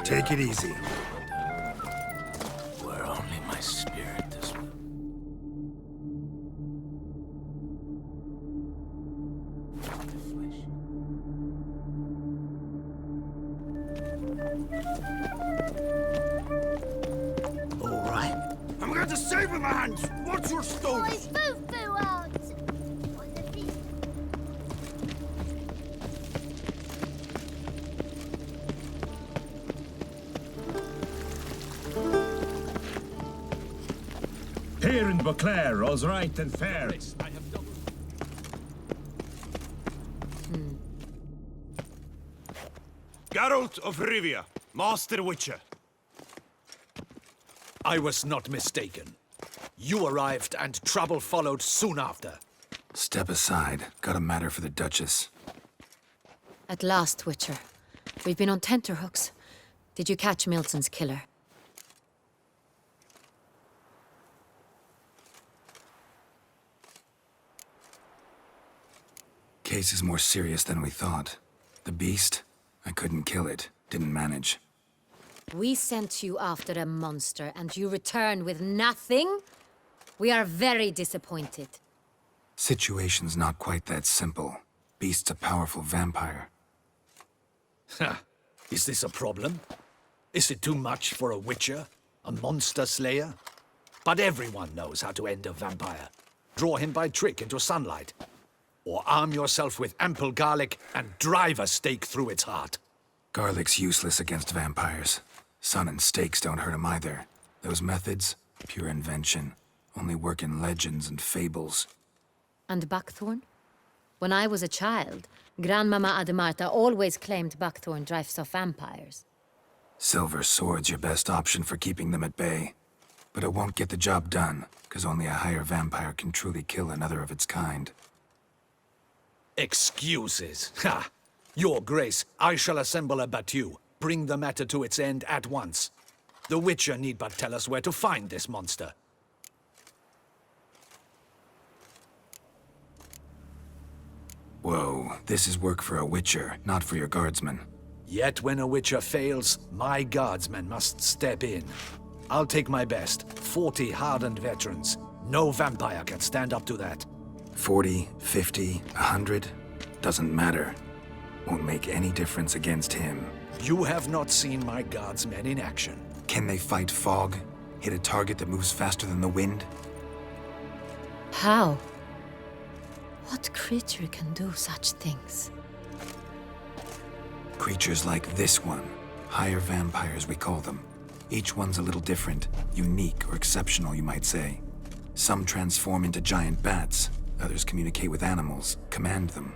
Take it easy. Were only my spirit this will. All right. I'm going to save him, hands. What's your story? Boys, foo-foo out! On the beat. Here in Beauclair, all's right and fair. Geralt of Rivia, Master Witcher. I was not mistaken. You arrived and trouble followed soon after. Step aside. Got a matter for the Duchess. At last, Witcher. We've been on tenterhooks. Did you catch Milton's killer? Case is more serious than we thought. The beast? I couldn't kill it. Didn't manage. We sent you after a monster, and you return with nothing? We are very disappointed. Situation's not quite that simple. Beast's a powerful vampire. Ha! Is this a problem? Is it too much for a witcher? A monster slayer? But everyone knows how to end a vampire. Draw him by trick into sunlight. Or arm yourself with ample garlic and drive a stake through its heart. Garlic's useless against vampires. Sun and stakes don't hurt him either. Those methods, pure invention. Only work in legends and fables. And buckthorn? When I was a child, Grandmama Ademarta always claimed buckthorn drives off vampires. Silver sword's your best option for keeping them at bay. But it won't get the job done, because only a higher vampire can truly kill another of its kind. Excuses. Ha! Your Grace, I shall assemble a battue. Bring the matter to its end at once. The Witcher need but tell us where to find this monster. Whoa, this is work for a Witcher, not for your guardsmen. Yet when a Witcher fails, my guardsmen must step in. I'll take my best. 40 hardened veterans. No vampire can stand up to that. 40, 50, 100? Doesn't matter. Won't make any difference against him. You have not seen my guardsmen in action. Can they fight fog? Hit a target that moves faster than the wind? How? What creature can do such things? Creatures like this one. Higher vampires, we call them. Each one's a little different. Unique or exceptional, you might say. Some transform into giant bats. Others communicate with animals, command them.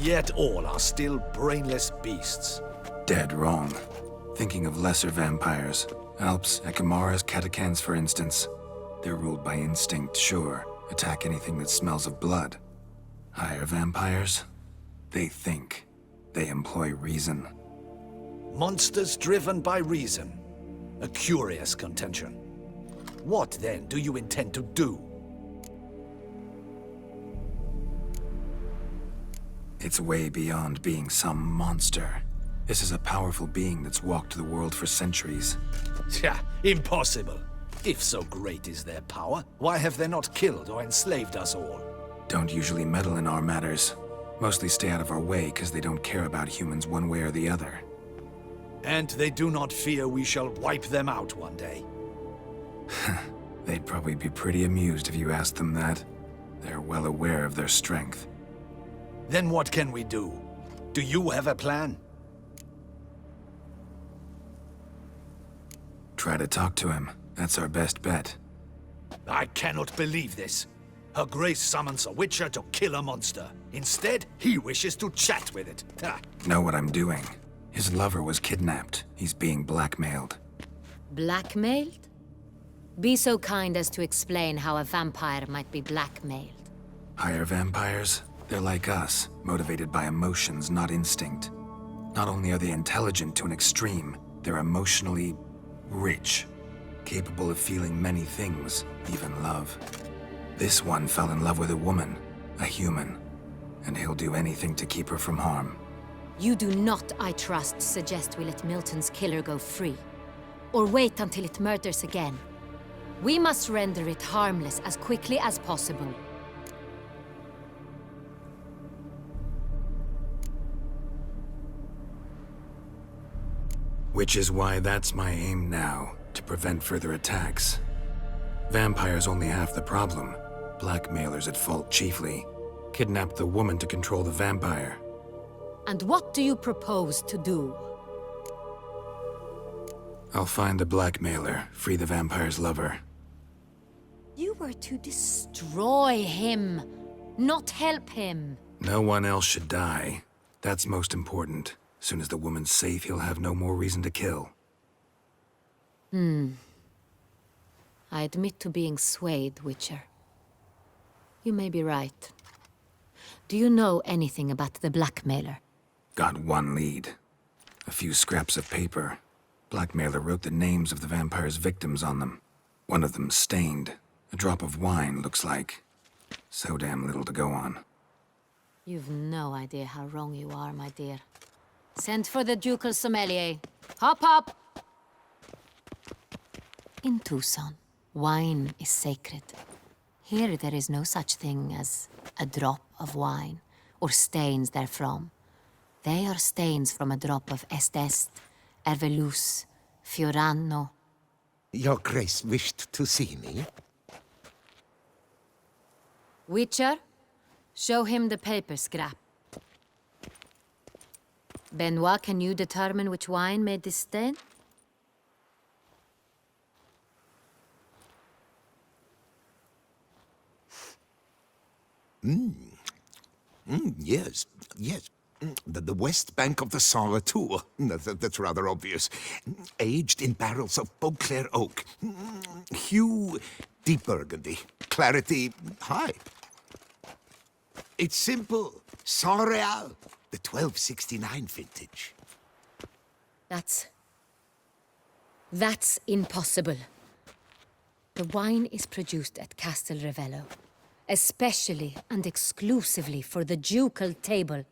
Yet all are still brainless beasts. Dead wrong. Thinking of lesser vampires. Alps, Ekamaras, Catacans, for instance. They're ruled by instinct, sure. Attack anything that smells of blood. Higher vampires? They think. They employ reason. Monsters driven by reason. A curious contention. What, then, do you intend to do? It's way beyond being some monster. This is a powerful being that's walked the world for centuries. Tja, impossible. If so great is their power, why have they not killed or enslaved us all? Don't usually meddle in our matters. Mostly stay out of our way because they don't care about humans one way or the other. And they do not fear we shall wipe them out one day. They'd probably be pretty amused if you asked them that. They're well aware of their strength. Then what can we do? Do you have a plan? Try to talk to him. That's our best bet. I cannot believe this. Her Grace summons a Witcher to kill a monster. Instead, he wishes to chat with it. Ha. Know what I'm doing. His lover was kidnapped. He's being blackmailed. Blackmailed? Be so kind as to explain how a vampire might be blackmailed. Higher vampires? They're like us, motivated by emotions, not instinct. Not only are they intelligent to an extreme, they're emotionally rich, capable of feeling many things, even love. This one fell in love with a woman, a human, and he'll do anything to keep her from harm. You do not, I trust, suggest we let Milton's killer go free. Or wait until it murders again. We must render it harmless as quickly as possible. Which is why that's my aim now, to prevent further attacks. Vampires only half the problem. Blackmailers at fault chiefly. Kidnapped the woman to control the vampire. And what do you propose to do? I'll find the blackmailer, free the vampire's lover. You were to destroy him, not help him. No one else should die. That's most important. Soon as the woman's safe, he'll have no more reason to kill. I admit to being swayed, Witcher. You may be right. Do you know anything about the blackmailer? Got one lead. A few scraps of paper. Blackmailer wrote the names of the vampire's victims on them. One of them stained. A drop of wine, looks like. So damn little to go on. You've no idea how wrong you are, my dear. Send for the ducal sommelier. Hop, hop! In Tucson, wine is sacred. Here there is no such thing as a drop of wine, or stains therefrom. They are stains from a drop of Est, Ervelus, Fiorano. Your Grace wished to see me? Witcher, show him the paper scrap. Benoit, can you determine which wine made this stain? Yes, yes. The west bank of the Sarre too. That's rather obvious. Aged in barrels of Beauclair oak. Hue, deep burgundy. Clarity, high. It's simple. Sangreal, the 1269 vintage. That's impossible. The wine is produced at Castel Ravello, especially and exclusively for the ducal table.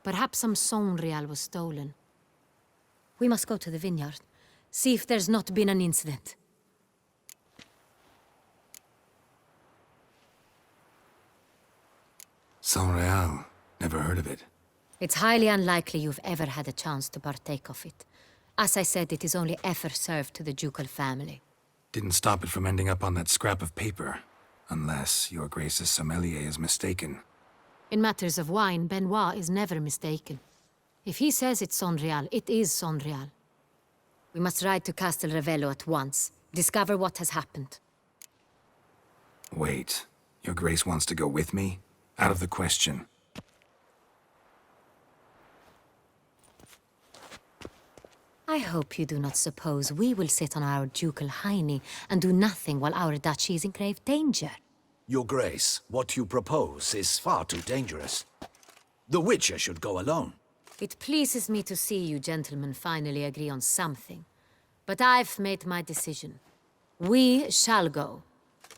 Perhaps some sangreal was stolen. We must go to the vineyard, see if there's not been an incident. Sangreal. Never heard of it. It's highly unlikely you've ever had a chance to partake of it. As I said, it is only ever served to the ducal family. Didn't stop it from ending up on that scrap of paper. Unless your Grace's sommelier is mistaken. In matters of wine, Benoit is never mistaken. If he says it's sangreal, it is sangreal. We must ride to Castel Ravello at once. Discover what has happened. Wait. Your Grace wants to go with me? Out of the question. I hope you do not suppose we will sit on our ducal hiney and do nothing while our duchy is in grave danger. Your Grace, what you propose is far too dangerous. The Witcher should go alone. It pleases me to see you gentlemen finally agree on something. But I've made my decision. We shall go,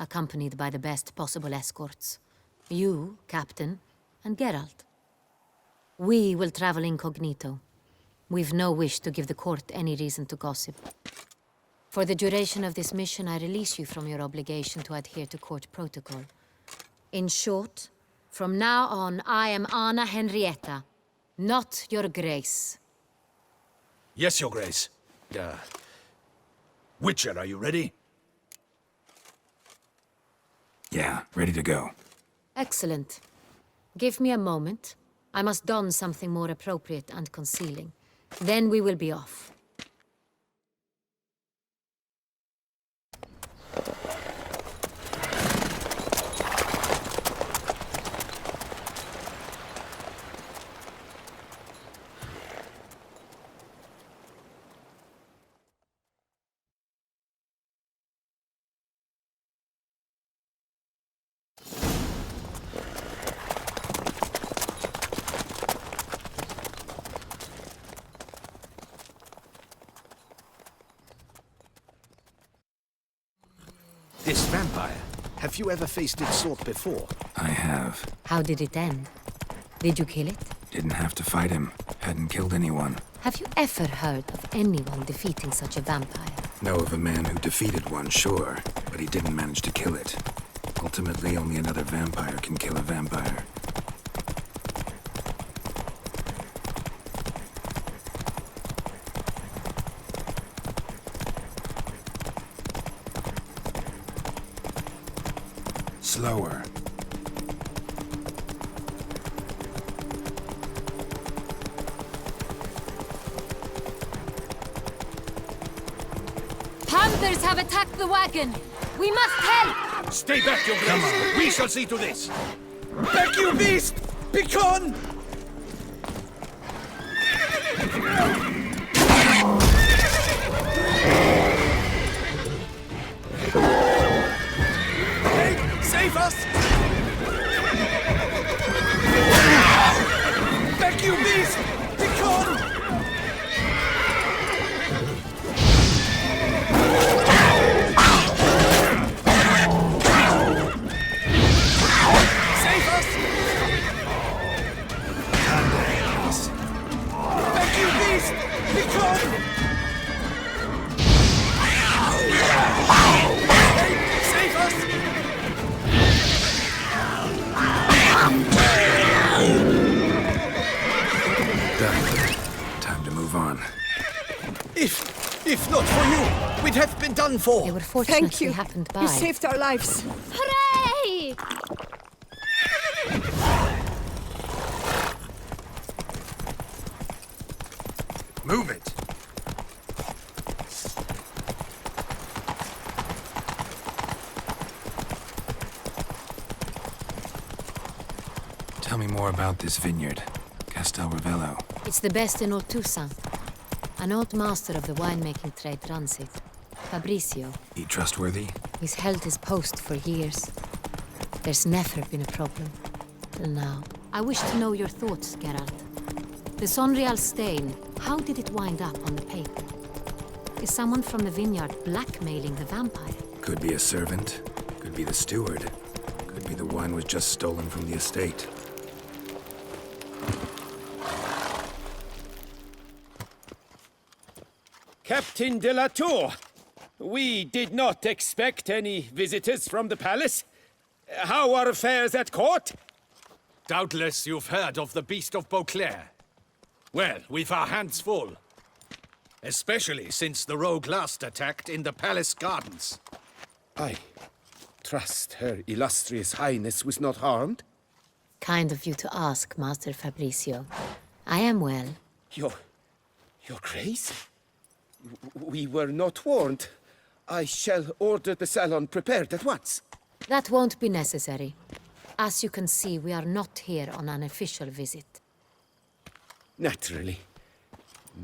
accompanied by the best possible escorts. You, Captain, and Geralt. We will travel incognito. We've no wish to give the court any reason to gossip. For the duration of this mission, I release you from your obligation to adhere to court protocol. In short, from now on, I am Anna Henrietta, not your Grace. Yes, Your Grace. Witcher, are you ready? Yeah, ready to go. Excellent. Give me a moment. I must don something more appropriate and concealing. Then we will be off. This vampire, have you ever faced its sort before? I have. How did it end? Did you kill it? Didn't have to fight him. Hadn't killed anyone. Have you ever heard of anyone defeating such a vampire? Know of a man who defeated one, sure, but he didn't manage to kill it. Ultimately, only another vampire can kill a vampire. Slower. Panthers have attacked the wagon! We must help! Stay back, your grace! We shall see to this! Back, you beast! Begone! Hey, save us! Back, you beast! Begone! Save us! Back, you beast! Begone! Hey, save us! Done. Time to move on. If not for you, we'd have been done for. They were fortunate Thank you. we happened by. You saved our lives. Hooray! Move it. Tell me more about this vineyard. Castel Ravello. It's the best in all Toussaint. An old master of the winemaking trade runs it. Fabrizio. He trustworthy? He's held his post for years. There's never been a problem. Till now. I wish to know your thoughts, Geralt. The sangreal stain, how did it wind up on the paper? Is someone from the vineyard blackmailing the vampire? Could be a servant. Could be the steward. Could be the wine was just stolen from the estate. Captain de la Tour, we did not expect any visitors from the palace. How are affairs at court? Doubtless you've heard of the Beast of Beauclair. Well, we've our hands full. Especially since the rogue last attacked in the palace gardens. I trust Her Illustrious Highness was not harmed. Kind of you to ask, Master Fabrizio. I am well. Your Grace? We were not warned. I shall order the salon prepared at once. That won't be necessary. As you can see, we are not here on an official visit. Naturally.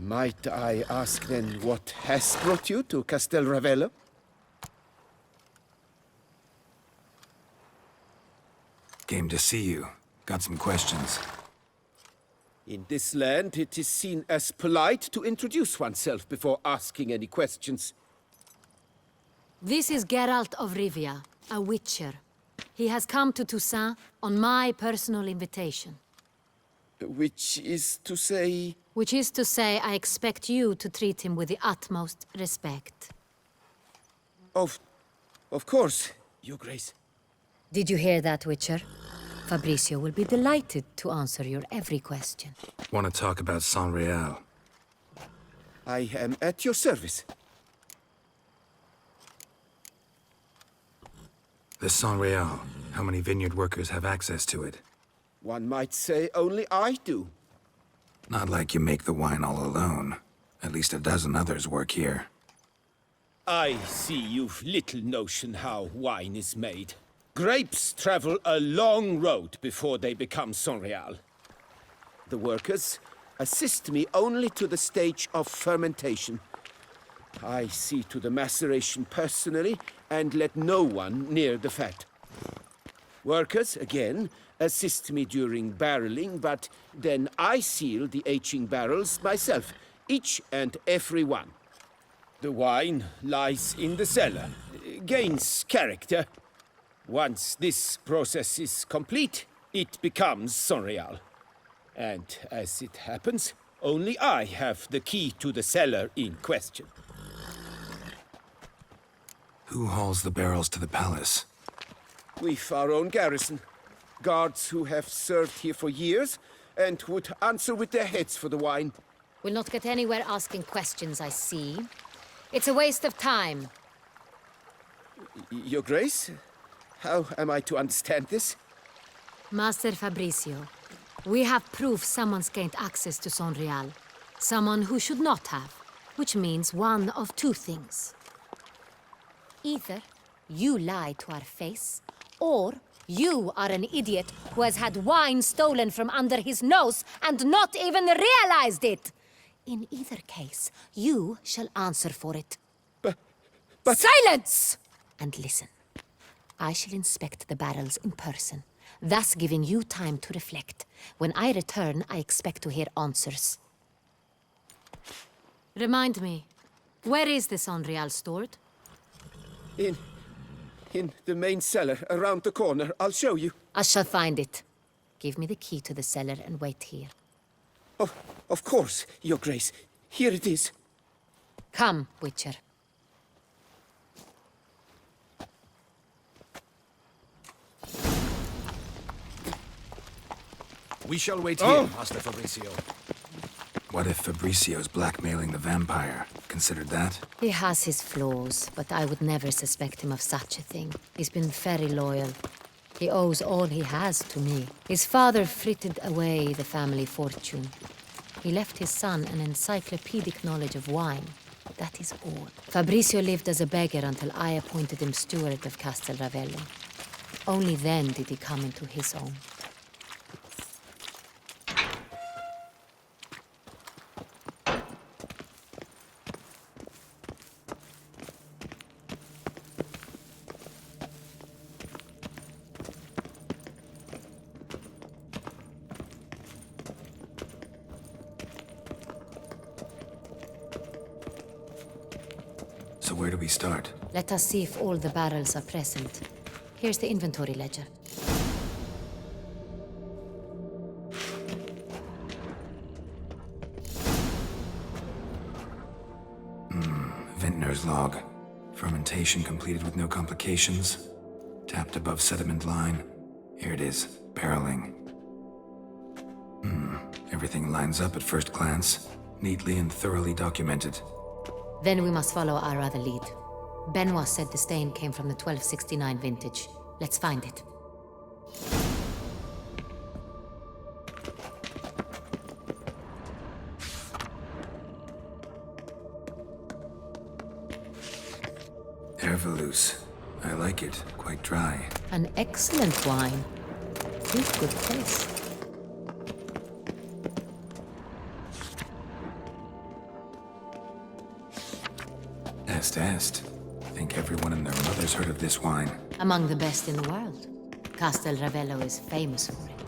Might I ask then what has brought you to Castel Ravello? Came to see you. Got some questions. In this land, it is seen as polite to introduce oneself before asking any questions. This is Geralt of Rivia, a witcher. He has come to Toussaint on my personal invitation. Which is to say... Which is to say, I expect you to treat him with the utmost respect. Of course, Your Grace. Did you hear that, Witcher? Fabrizio will be delighted to answer your every question. Want to talk about Sangreal? I am at your service. The Sangreal. How many vineyard workers have access to it? One might say only I do. Not like you make the wine all alone. At least a dozen others work here. I see you've little notion how wine is made. Grapes travel a long road before they become sangreal. The workers assist me only to the stage of fermentation. I see to the maceration personally and let no one near the fat. Workers, again, assist me during barreling, but then I seal the aging barrels myself, each and every one. The wine lies in the cellar, gains character. Once this process is complete, it becomes sangreal. And as it happens, only I have the key to the cellar in question. Who hauls the barrels to the palace? We've our own garrison. Guards who have served here for years and would answer with their heads for the wine. We'll not get anywhere asking questions, I see. It's a waste of time. Your Grace? How am I to understand this? Master Fabricio, we have proof someone's gained access to Sangreal. Someone who should not have, which means one of two things. Either you lie to our face, or you are an idiot who has had wine stolen from under his nose and not even realized it. In either case, you shall answer for it. But... Silence! And listen. I shall inspect the barrels in person, thus giving you time to reflect. When I return, I expect to hear answers. Remind me, where is the Sangreal stored? In the main cellar, around the corner. I'll show you. I shall find it. Give me the key to the cellar and wait here. Oh, of course, Your Grace. Here it is. Come, Witcher. We shall wait here, Master Fabricio. What if Fabricio's blackmailing the vampire? Considered that? He has his flaws, but I would never suspect him of such a thing. He's been very loyal. He owes all he has to me. His father frittered away the family fortune. He left his son an encyclopedic knowledge of wine. That is all. Fabricio lived as a beggar until I appointed him steward of Castel Ravello. Only then did he come into his own. So where do we start? Let us see if all the barrels are present. Here's the inventory ledger. Vintner's log. Fermentation completed with no complications. Tapped above sediment line. Here it is. Barreling. Everything lines up at first glance. Neatly and thoroughly documented. Then we must follow our other lead. Benoit said the stain came from the 1269 vintage. Let's find it. Hervelous. I like it. Quite dry. An excellent wine. With good taste. Est. Think everyone and their mother's heard of this wine. Among the best in the world. Castel Ravello is famous for it.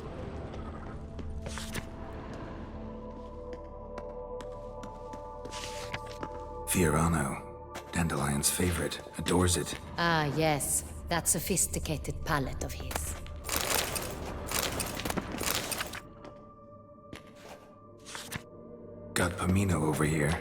Fiorano. Dandelion's favorite. Adores it. Ah, yes. That sophisticated palate of his. Got Pomino over here.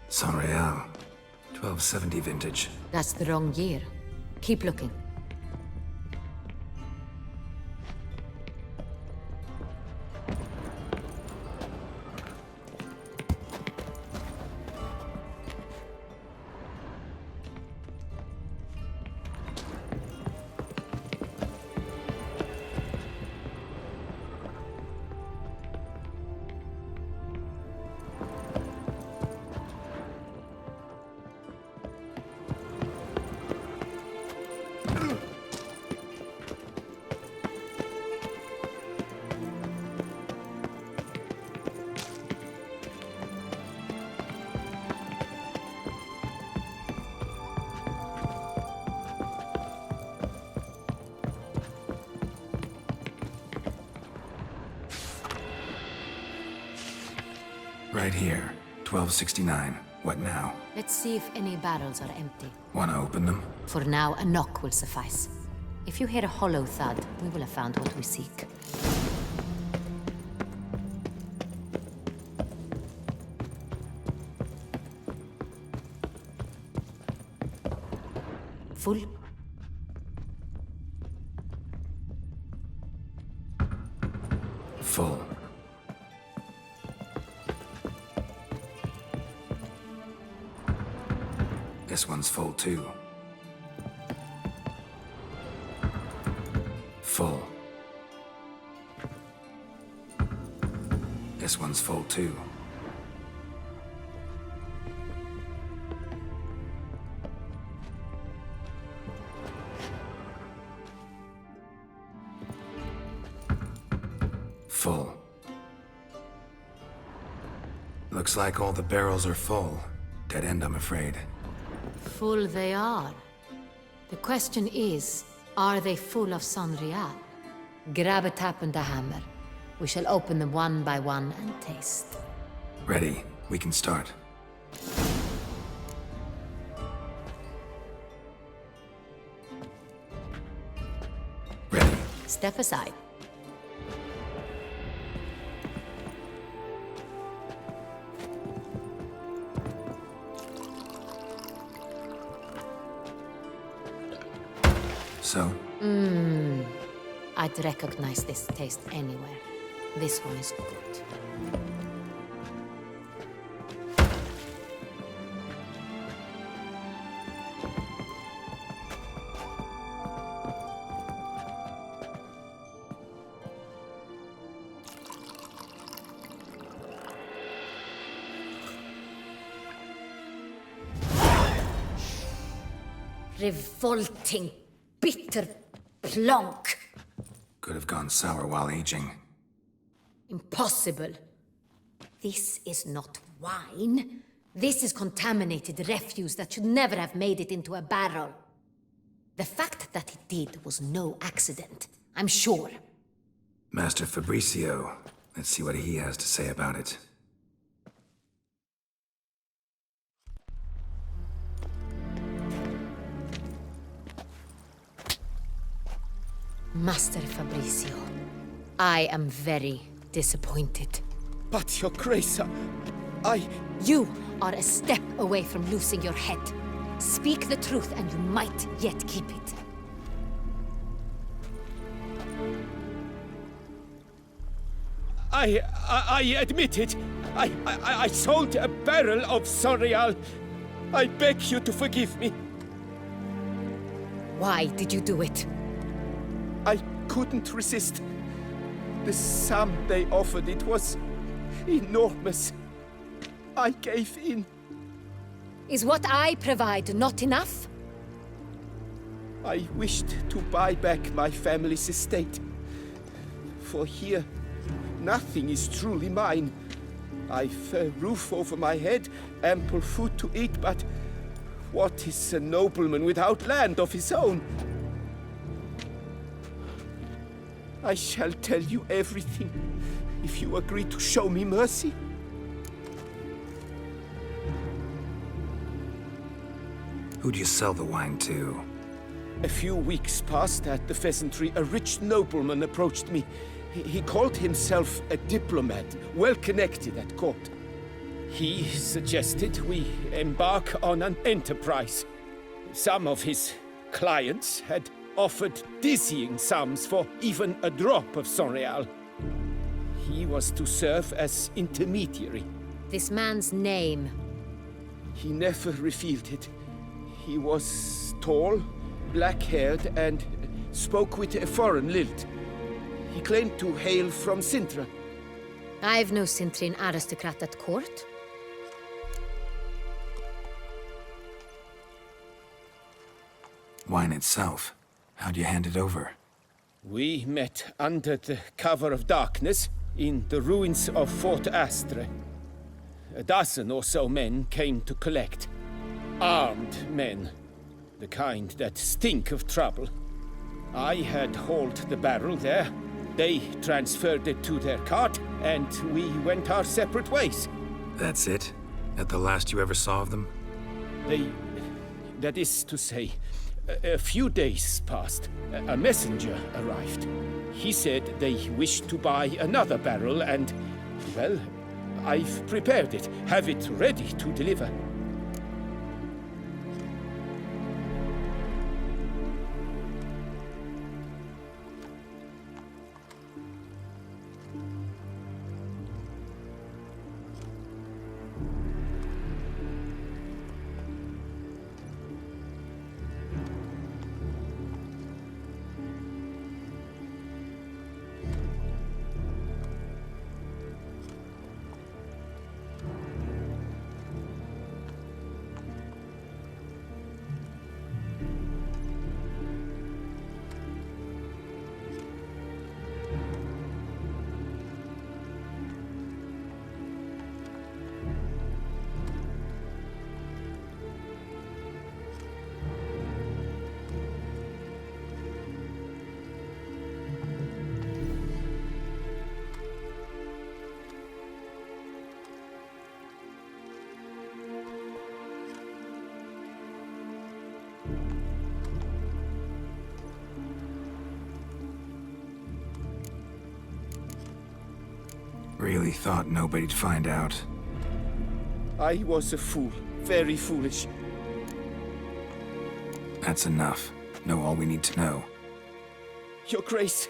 Sangreal. 1270 vintage. That's the wrong year. Keep looking. Right here. 1269. What now? Let's see if any barrels are empty. Wanna open them? For now, a knock will suffice. If you hear a hollow thud, we will have found what we seek. Full? Full. This one's full too. Full. This one's full too. Full. Looks like all the barrels are full. Dead end, I'm afraid. Full they are. The question is, are they full of sangreal? Grab a tap and a hammer. We shall open them one by one and taste. Ready. We can start. Ready. Step aside. So, I'd recognize this taste anywhere. This one is good. Revolting, bitter plonk. could have gone sour while aging. Impossible. This is not wine. This is contaminated refuse that should never have made it into a barrel. The fact that it did was no accident, I'm sure. Master Fabricio. Let's see what he has to say about it. Master Fabricio, I am very disappointed. But, Your Grace, I... You are a step away from losing your head. Speak the truth and you might yet keep it. I admit it. I sold a barrel of sangreal. I beg you to forgive me. Why did you do it? I couldn't resist. The sum they offered, it was enormous. I gave in. Is what I provide not enough? I wished to buy back my family's estate. For here, nothing is truly mine. I've a roof over my head, ample food to eat, but what is a nobleman without land of his own? I shall tell you everything, if you agree to show me mercy. Who'd you sell the wine to? A few weeks past at the pheasantry, a rich nobleman approached me. He called himself a diplomat, well connected at court. He suggested we embark on an enterprise. Some of his clients had offered dizzying sums for even a drop of sangreal. He was to serve as intermediary. This man's name. He never revealed it. He was tall, black-haired, and spoke with a foreign lilt. He claimed to hail from Cintra. I've no Cintrian aristocrat at court. Wine itself. How'd you hand it over? We met under the cover of darkness in the ruins of Fort Astre. A dozen or so men came to collect. Armed men. The kind that stink of trouble. I had hauled the barrel there. They transferred it to their cart, and we went our separate ways. That's it? At the last you ever saw of them? That is to say, a few days passed. A messenger arrived. He said they wished to buy another barrel and, well, I've prepared it. Have it ready to deliver. Really thought nobody'd find out. I was a fool. Very foolish. That's enough. Know all we need to know. Your Grace,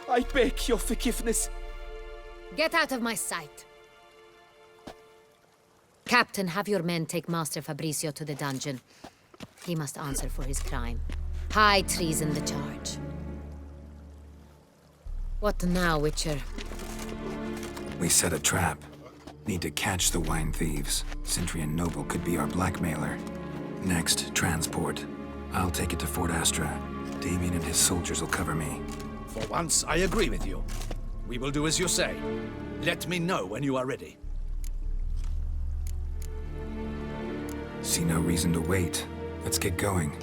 I beg your forgiveness. Get out of my sight. Captain, have your men take Master Fabrizio to the dungeon. He must answer for his crime. High treason the charge. What now, Witcher? We set a trap. Need to catch the wine thieves. Cintrian Noble could be our blackmailer. Next, transport. I'll take it to Fort Astra. Damien and his soldiers will cover me. For once, I agree with you. We will do as you say. Let me know when you are ready. See no reason to wait. Let's get going.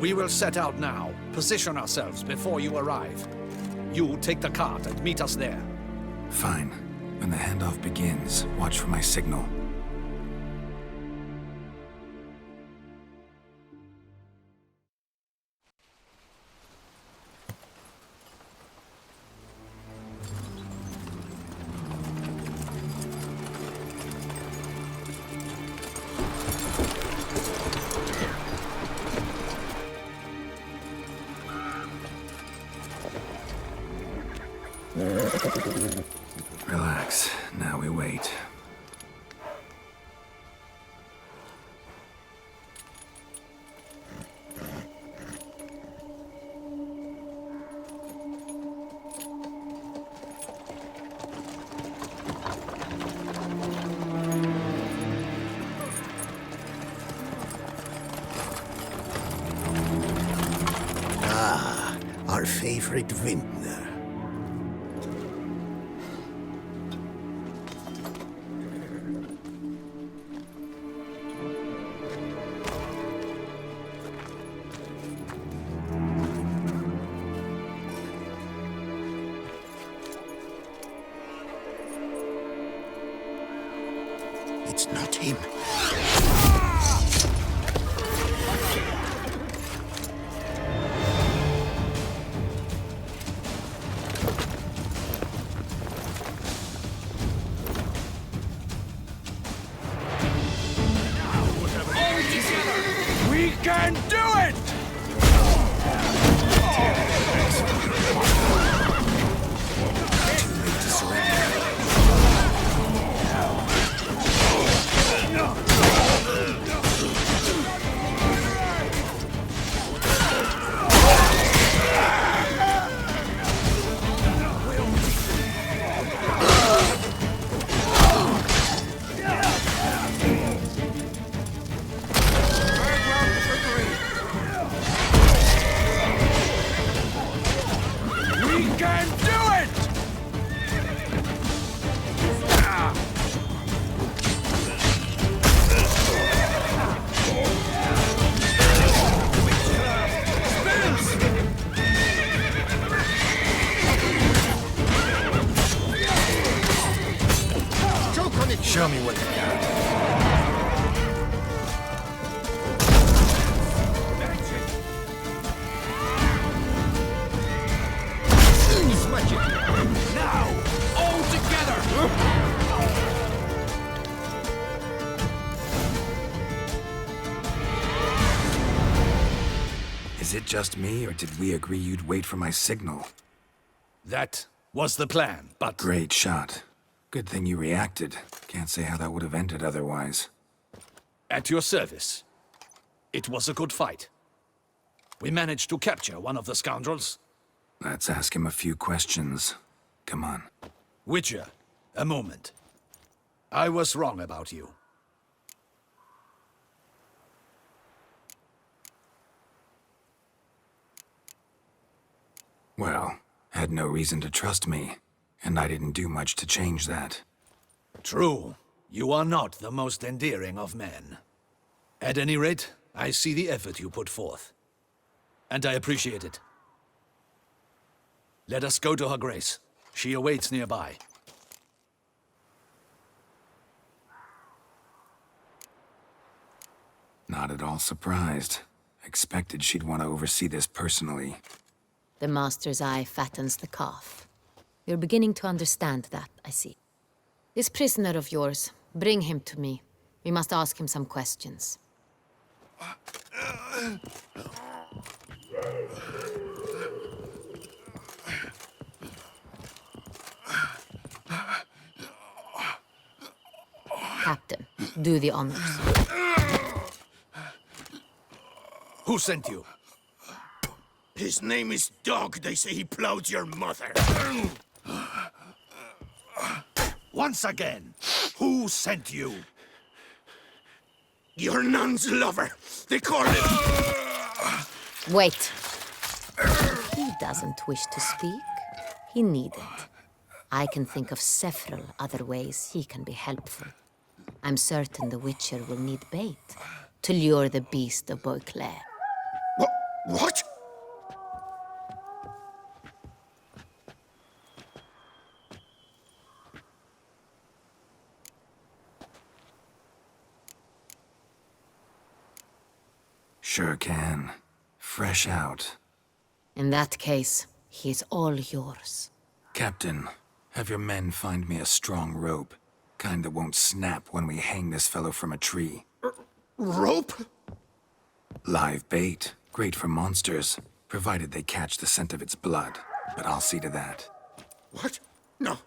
We will set out now. Position ourselves before you arrive. You take the cart and meet us there. Fine. When the handoff begins, watch for my signal. Relax. Now we wait. Our favorite vintner. It's not him. We can do it! Show me what you got. Is it just me, or did we agree you'd wait for my signal? That was the plan, but... Great shot. Good thing you reacted. Can't say how that would have ended otherwise. At your service. It was a good fight. We managed to capture one of the scoundrels. Let's ask him a few questions. Come on. Witcher, a moment. I was wrong about you. Well, had no reason to trust me, and I didn't do much to change that. True. You are not the most endearing of men. At any rate, I see the effort you put forth. And I appreciate it. Let us go to her grace. She awaits nearby. Not at all surprised. Expected she'd want to oversee this personally. The master's eye fattens the calf. You're beginning to understand that, I see. This prisoner of yours, bring him to me. We must ask him some questions. Captain, do the honors. Who sent you? His name is Dog. They say he plowed your mother. Once again, who sent you? Your nun's lover. They call him... Wait. He doesn't wish to speak. He needn't. I can think of several other ways he can be helpful. I'm certain the Witcher will need bait to lure the beast of Beauclair. What? Sure can. Fresh out. In that case, he is all yours. Captain, have your men find me a strong rope. Kind that won't snap when we hang this fellow from a tree. Rope? Live bait. Great for monsters, provided they catch the scent of its blood. But I'll see to that. What? No.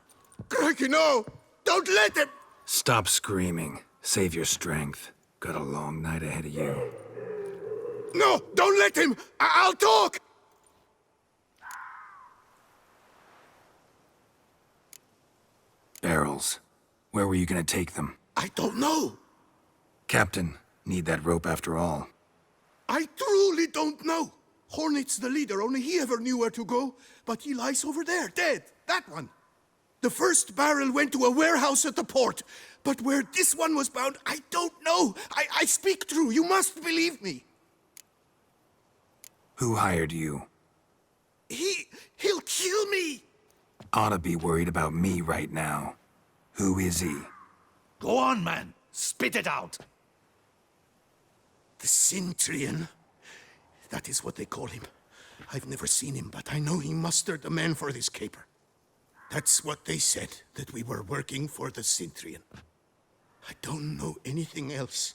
Crikey, no! Don't let him! Stop screaming. Save your strength. Got a long night ahead of you. No! Don't let him! I'll talk! Barrels. Where were you gonna take them? I don't know. Captain, need that rope after all. I truly don't know. Hornet's the leader, only he ever knew where to go. But he lies over there, dead. That one. The first barrel went to a warehouse at the port. But where this one was bound, I don't know. I speak true. You must believe me. Who hired you? He'll kill me. Ought to be worried about me right now. Who is he? Go on, man. Spit it out. The Cintrian. That is what they call him. I've never seen him, but I know he mustered the men for this caper. That's what they said, that we were working for the Cintrian. I don't know anything else.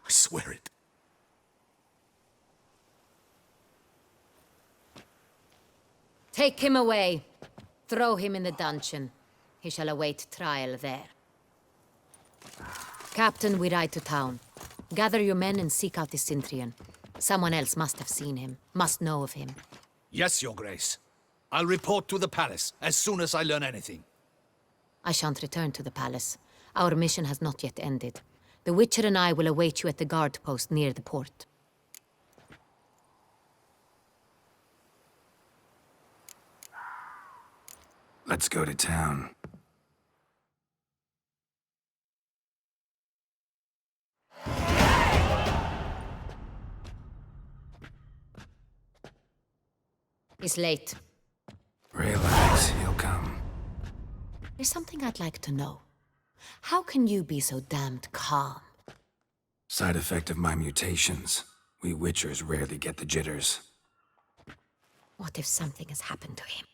I swear it. Take him away. Throw him in the dungeon. He shall await trial there. Captain, we ride to town. Gather your men and seek out the Cintrian. Someone else must have seen him, must know of him. Yes, Your Grace. I'll report to the palace as soon as I learn anything. I shan't return to the palace. Our mission has not yet ended. The Witcher and I will await you at the guard post near the port. Let's go to town. He's late. Relax, he'll come. There's something I'd like to know. How can you be so damned calm? Side effect of my mutations. We Witchers rarely get the jitters. What if something has happened to him?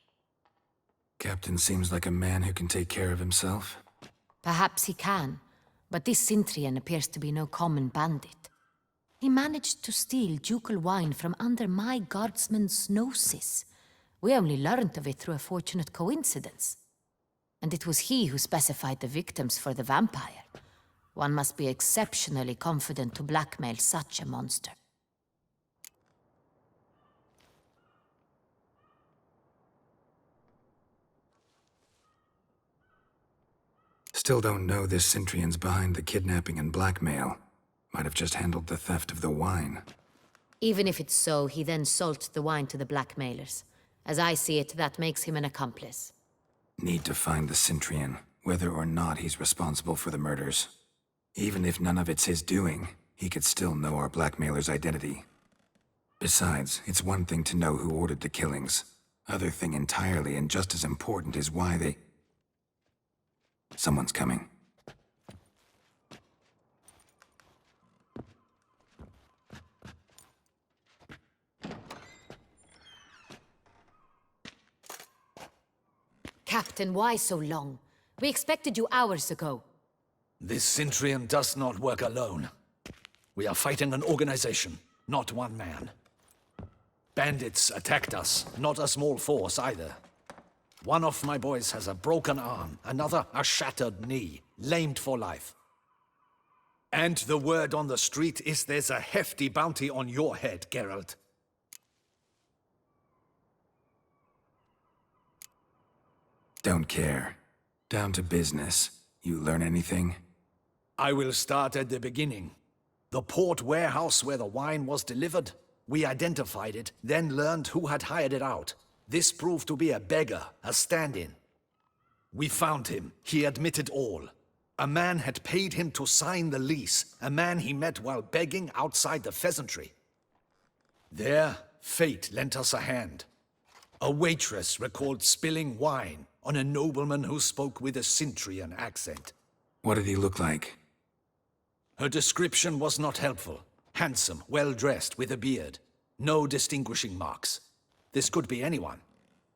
Captain seems like a man who can take care of himself. Perhaps he can, but this Cintrian appears to be no common bandit. He managed to steal ducal wine from under my guardsman's noses. We only learned of it through a fortunate coincidence. And it was he who specified the victims for the vampire. One must be exceptionally confident to blackmail such a monster. Still don't know this Cintrian's behind the kidnapping and blackmail. Might have just handled the theft of the wine. Even if it's so, he then sold the wine to the blackmailers. As I see it, that makes him an accomplice. Need to find the Cintrian, whether or not he's responsible for the murders. Even if none of it's his doing, he could still know our blackmailer's identity. Besides, it's one thing to know who ordered the killings. Other thing entirely, and just as important, is why they... Someone's coming. Captain, why so long? We expected you hours ago. This Cintrian does not work alone. We are fighting an organization, not one man. Bandits attacked us, not a small force either. One of my boys has a broken arm, another a shattered knee, lamed for life. And the word on the street is there's a hefty bounty on your head, Geralt. Don't care. Down to business. You learn anything? I will start at the beginning. The port warehouse where the wine was delivered. We identified it, then learned who had hired it out. This proved to be a beggar, a stand-in. We found him. He admitted all. A man had paid him to sign the lease, a man he met while begging outside the pheasantry. There, fate lent us a hand. A waitress recalled spilling wine on a nobleman who spoke with a Cintrian accent. What did he look like? Her description was not helpful. Handsome, well-dressed, with a beard. No distinguishing marks. This could be anyone.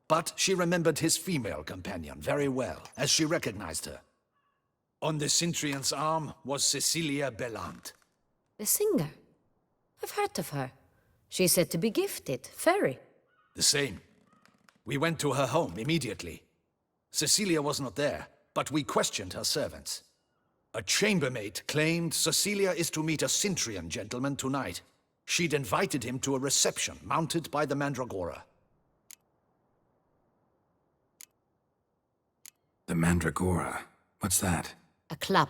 But she remembered his female companion very well, as she recognized her. On the Cintrian's arm was Cecilia Bellant. The singer? I've heard of her. She's said to be gifted, fairy. The same. We went to her home immediately. Cecilia was not there, but we questioned her servants. A chambermaid claimed Cecilia is to meet a Cintrian gentleman tonight. She'd invited him to a reception mounted by the Mandragora. The Mandragora? What's that? A club,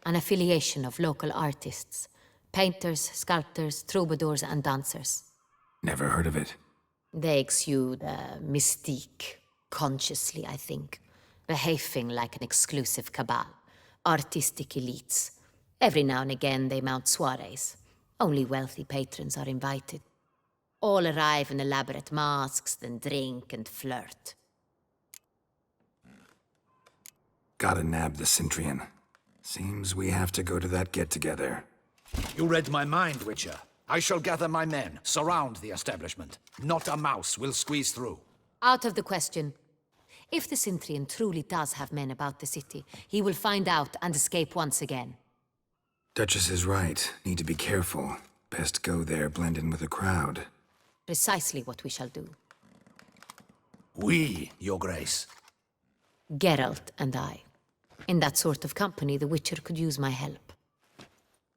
an affiliation of local artists. Painters, sculptors, troubadours, and dancers. Never heard of it. They exude mystique, consciously, I think. Behaving like an exclusive cabal. Artistic elites. Every now and again they mount soirees. Only wealthy patrons are invited. All arrive in elaborate masks, then drink and flirt. Gotta nab the Cintrian. Seems we have to go to that get-together. You read my mind, Witcher. I shall gather my men, surround the establishment. Not a mouse will squeeze through. Out of the question. If the Cintrian truly does have men about the city, he will find out and escape once again. Duchess is right. Need to be careful. Best go there, blend in with the crowd. Precisely what we shall do. We, Your Grace. Geralt and I. In that sort of company, the Witcher could use my help.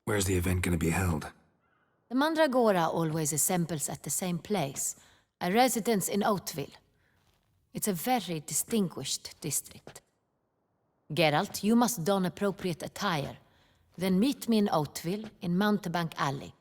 Where's the event gonna be held? The Mandragora always assembles at the same place, a residence in Oatville. It's a very distinguished district. Geralt, you must don appropriate attire. Then meet me in Oatville, in Mountebank Alley.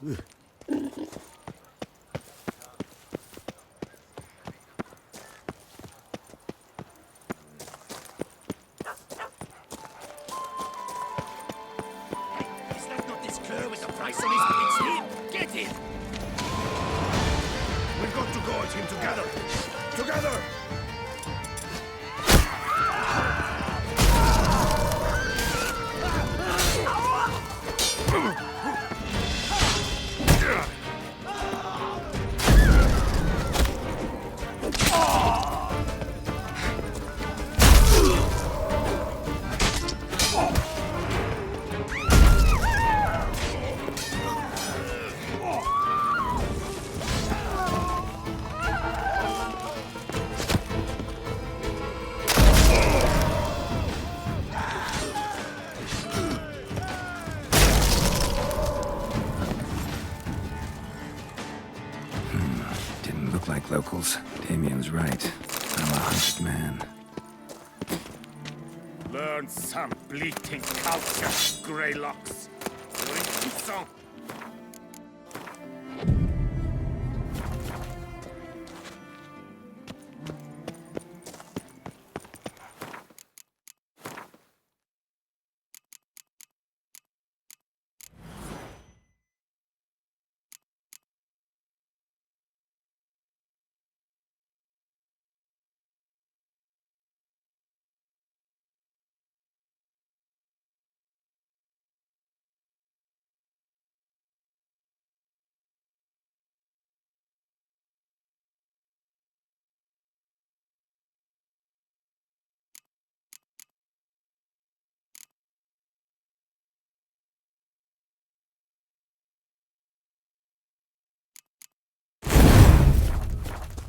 Is that not this cur with the price on his pig's head? Get him! We've got to go at him together. Together! Didn't look like locals. Damien's right. I'm a hunted man. Learn some bleating culture, Greylocks. You're in Toussaint.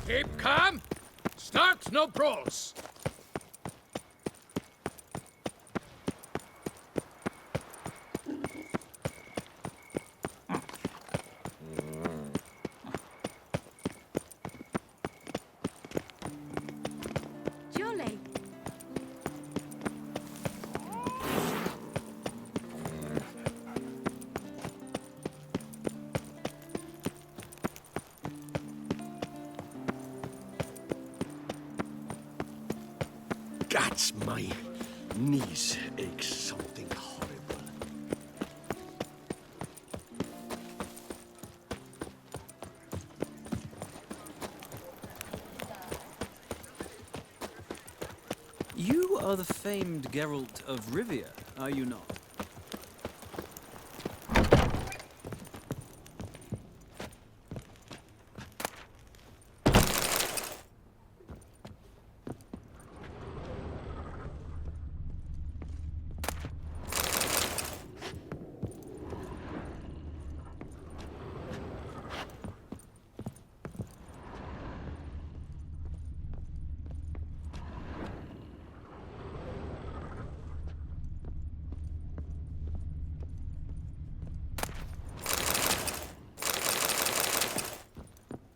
Keep calm. Start no brawls. Jolly. That's my knees ache something horrible. You are the famed Geralt of Rivia, are you not?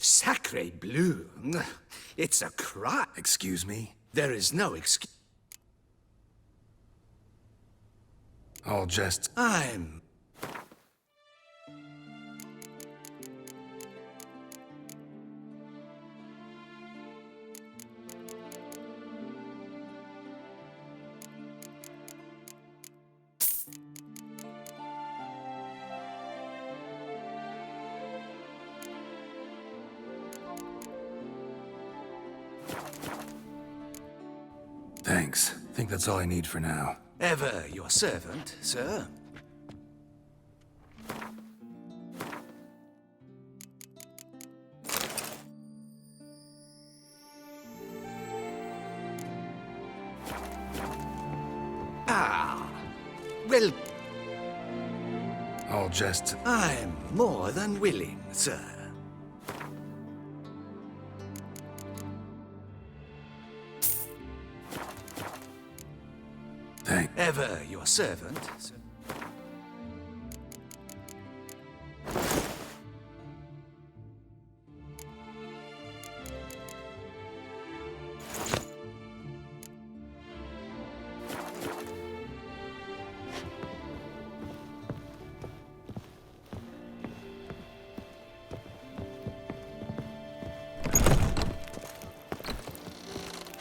Sacre bleu! It's a crime. Excuse me? There is no excuse. All jest. I'm... Thanks. Think that's all I need for now. Ever your servant, sir. Ah, well, All jest. I'm more than willing, sir. Thank. Ever your servant, sir.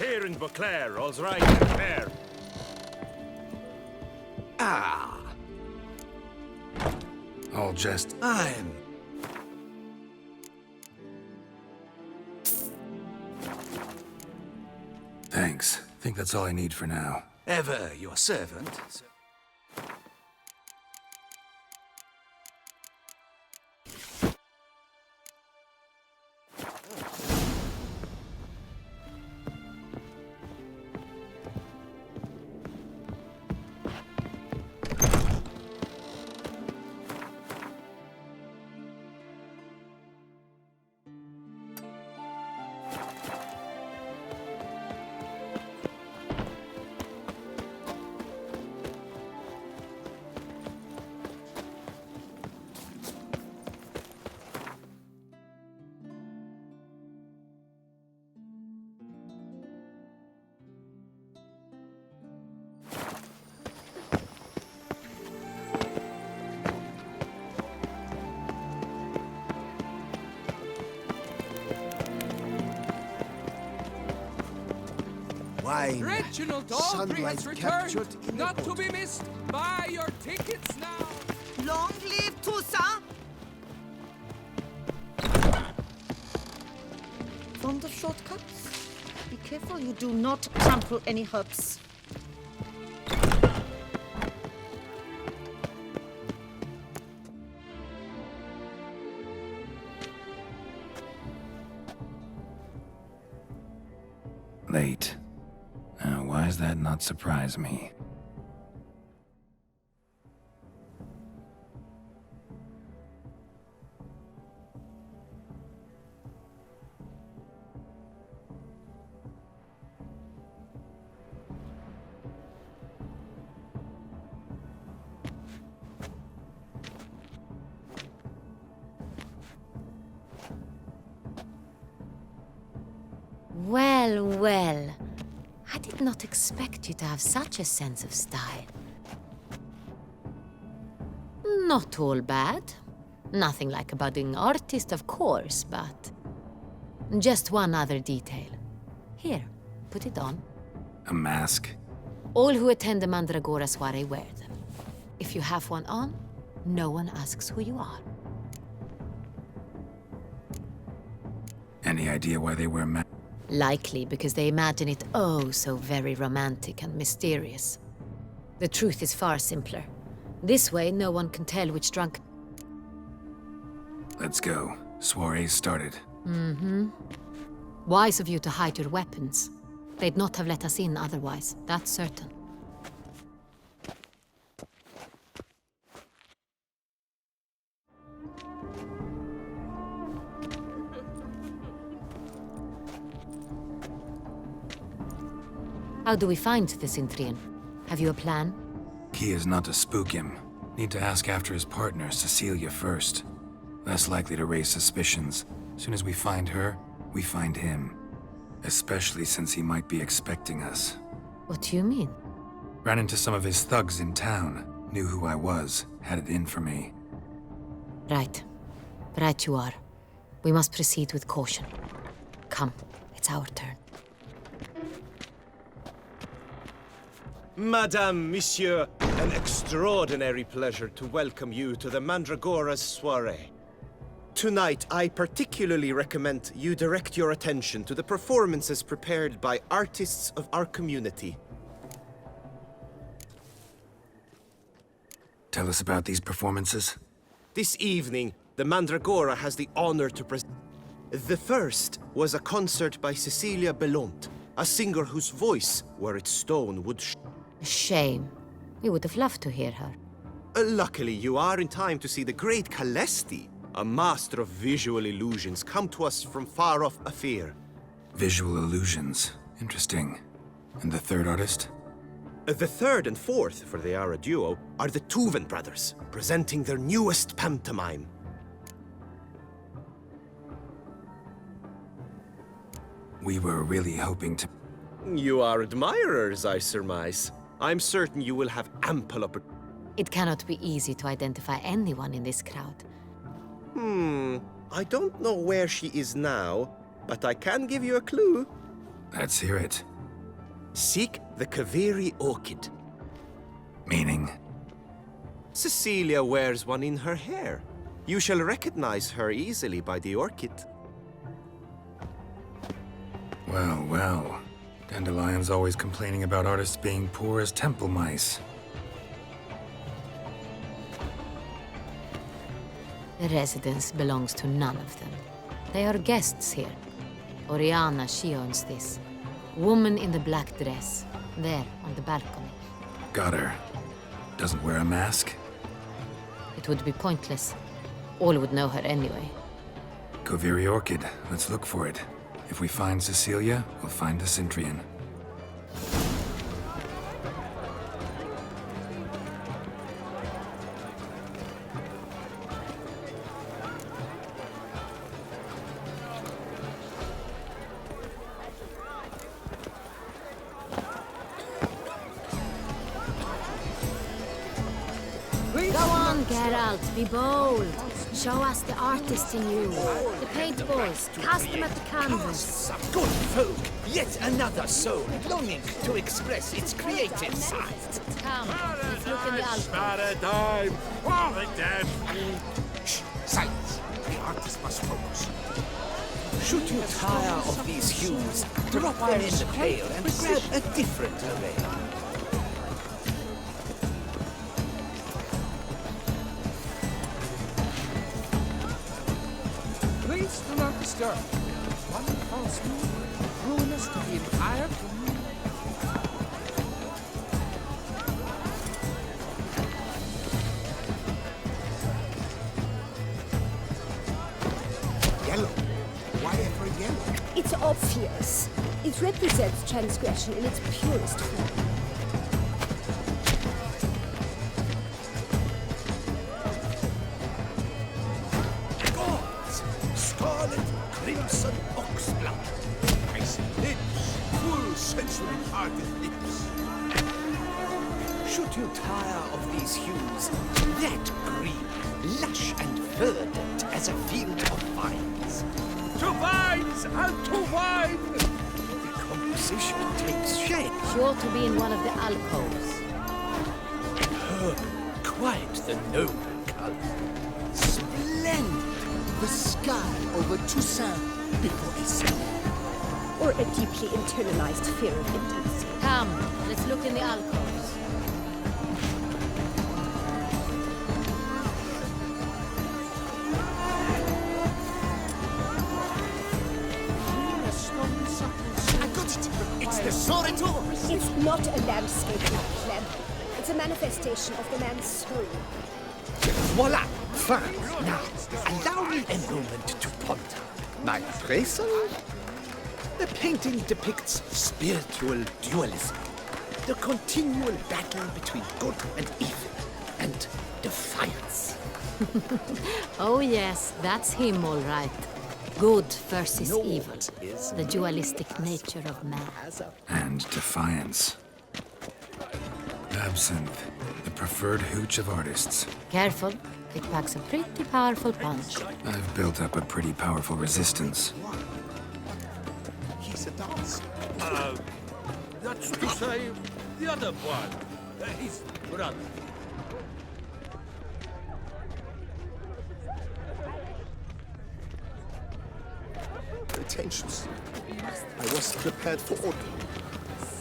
Here in Beauclair, all's right and fair. Ah, All just... I'm... Thanks. Think that's all I need for now. Ever your servant. Wine. Reginald Daltrey has Sunlight returned, captured in a not to boat. be missed. Buy your tickets now. Long live Toussaint! Fond of shortcuts? Be careful you do not trample any herbs. Late. Now, why does that not surprise me? Well, well. I did not expect you to have such a sense of style. Not all bad. Nothing like a budding artist, of course, but... just one other detail. Here, put it on. A mask? All who attend the Mandragora soiree wear them. If you have one on, no one asks who you are. Any idea why they wear masks? Likely because they imagine it oh so very romantic and mysterious. The truth is far simpler. This way, no one can tell which drunk... Let's go. Soiree's started. Wise of you to hide your weapons. They'd not have let us in otherwise, that's certain. How do we find the Cintrian? Have you a plan? Key is not to spook him. Need to ask after his partner, Cecilia, first. Less likely to raise suspicions. Soon as we find her, we find him. Especially since he might be expecting us. What do you mean? Ran into some of his thugs in town. Knew who I was. Had it in for me. Right. Right you are. We must proceed with caution. Come, it's our turn. Madame, Monsieur, an extraordinary pleasure to welcome you to the Mandragora's soiree. Tonight, I particularly recommend you direct your attention to the performances prepared by artists of our community. Tell us about these performances. This evening, the Mandragora has the honor to present. The first was a concert by Cecilia Belont, a singer whose voice, were it stone, would Shame. We would have loved to hear her. Luckily, you are in time to see the great Calesti, a master of visual illusions, come to us from far off Afir. Visual illusions. Interesting. And the third artist? The third and fourth, for they are a duo, are the Tuven brothers, presenting their newest pantomime. We were really hoping to... You are admirers, I surmise. I'm certain you will have ample opportunity. It cannot be easy to identify anyone in this crowd. I don't know where she is now, but I can give you a clue. Let's hear it. Seek the Kaviri orchid. Meaning? Cecilia wears one in her hair. You shall recognize her easily by the orchid. Well, well. Dandelion's always complaining about artists being poor as temple mice. The residence belongs to none of them. They are guests here. Oriana, she owns this. Woman in the black dress. There, on the balcony. Got her. Doesn't wear a mask? It would be pointless. All would know her anyway. Kaviri Orchid. Let's look for it. If we find Cecilia, we'll find the Cintrian. Go on, Geralt, be bold. Show us the artist in you. The paintballs, cast them at the canvas. Good folk, yet another soul longing to express its creative side. Come, let's look in the alcove. Paradigm! Oh, the dead! Shh! Silence! The artist must focus. Should you tire of these hues, drop them in the pail and grab a different array. Please do not disturb. One false move, ruinous to the entire community. Yellow. Why ever yellow? It's obvious. It represents transgression in its purest form. Gods! Scarlet crimson oxblood. I see lips. Full sensually-hearted lips. Should you tire of these hues, that green, lush and verdant as a field of vines. To vines and to wine! The composition takes shape. Sure to be in one of the alcoves. Quite the noble color. Splendid! The sky over Toussaint before he sang. Or a deeply internalized fear of intimacy. Come, let's look in the alcoves. I got it! It's the Soritor! It's not a landscape, Clem. It's a manifestation of the man's soul. Voila! Fine. Now, allow me a moment to ponder. My appraisal? The painting depicts spiritual dualism. The continual battle between good and evil. And defiance. Oh yes, that's him all right. Good versus evil. The dualistic nature of man. And defiance. Absinthe, the preferred hooch of artists. Careful, it packs a pretty powerful punch. I've built up a pretty powerful resistance. He's a dancer. That's to say, the other one. His brother. Pretentious. I was prepared for all.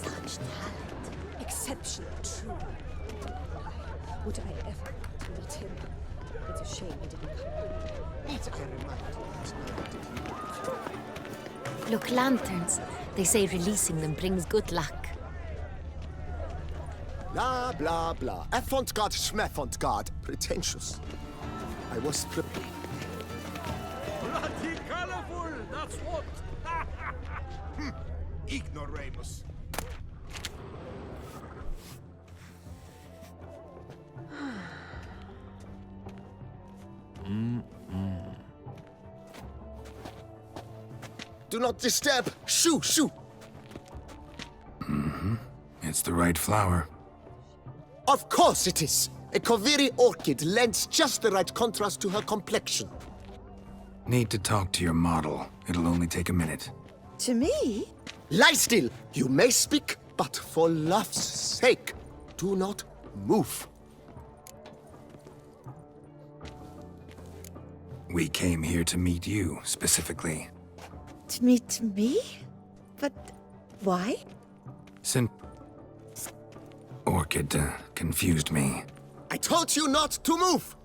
Such talent. Exceptional, true. Would I ever meet him? It's a shame he didn't come. Need I remind you, Look, lanterns. They say releasing them brings good luck. blah, blah, blah. Avant-garde, schmeffant-garde. Pretentious. I was prepared. Bloody colorful, that's what! Ignoramus. Do not disturb! Shoo, shoo! It's the right flower. Of course it is! A Kaviri orchid lends just the right contrast to her complexion. Need to talk to your model. It'll only take a minute. To me? Lie still! You may speak, But for love's sake, do not move. We came here to meet you, specifically. To meet me? But why? Orchid confused me. I told you not to move!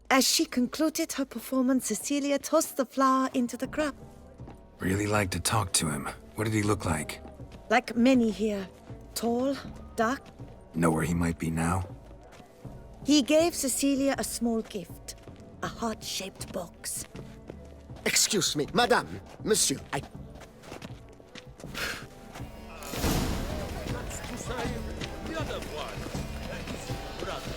As she concluded her performance, Cecilia tossed the flower into the crowd. Really like to talk to him. What did he look like? Like many here. Tall, dark. Know where he might be now? He gave Cecilia a small gift. A heart-shaped box. Excuse me, madame, monsieur, That's to say, the other one. His brother.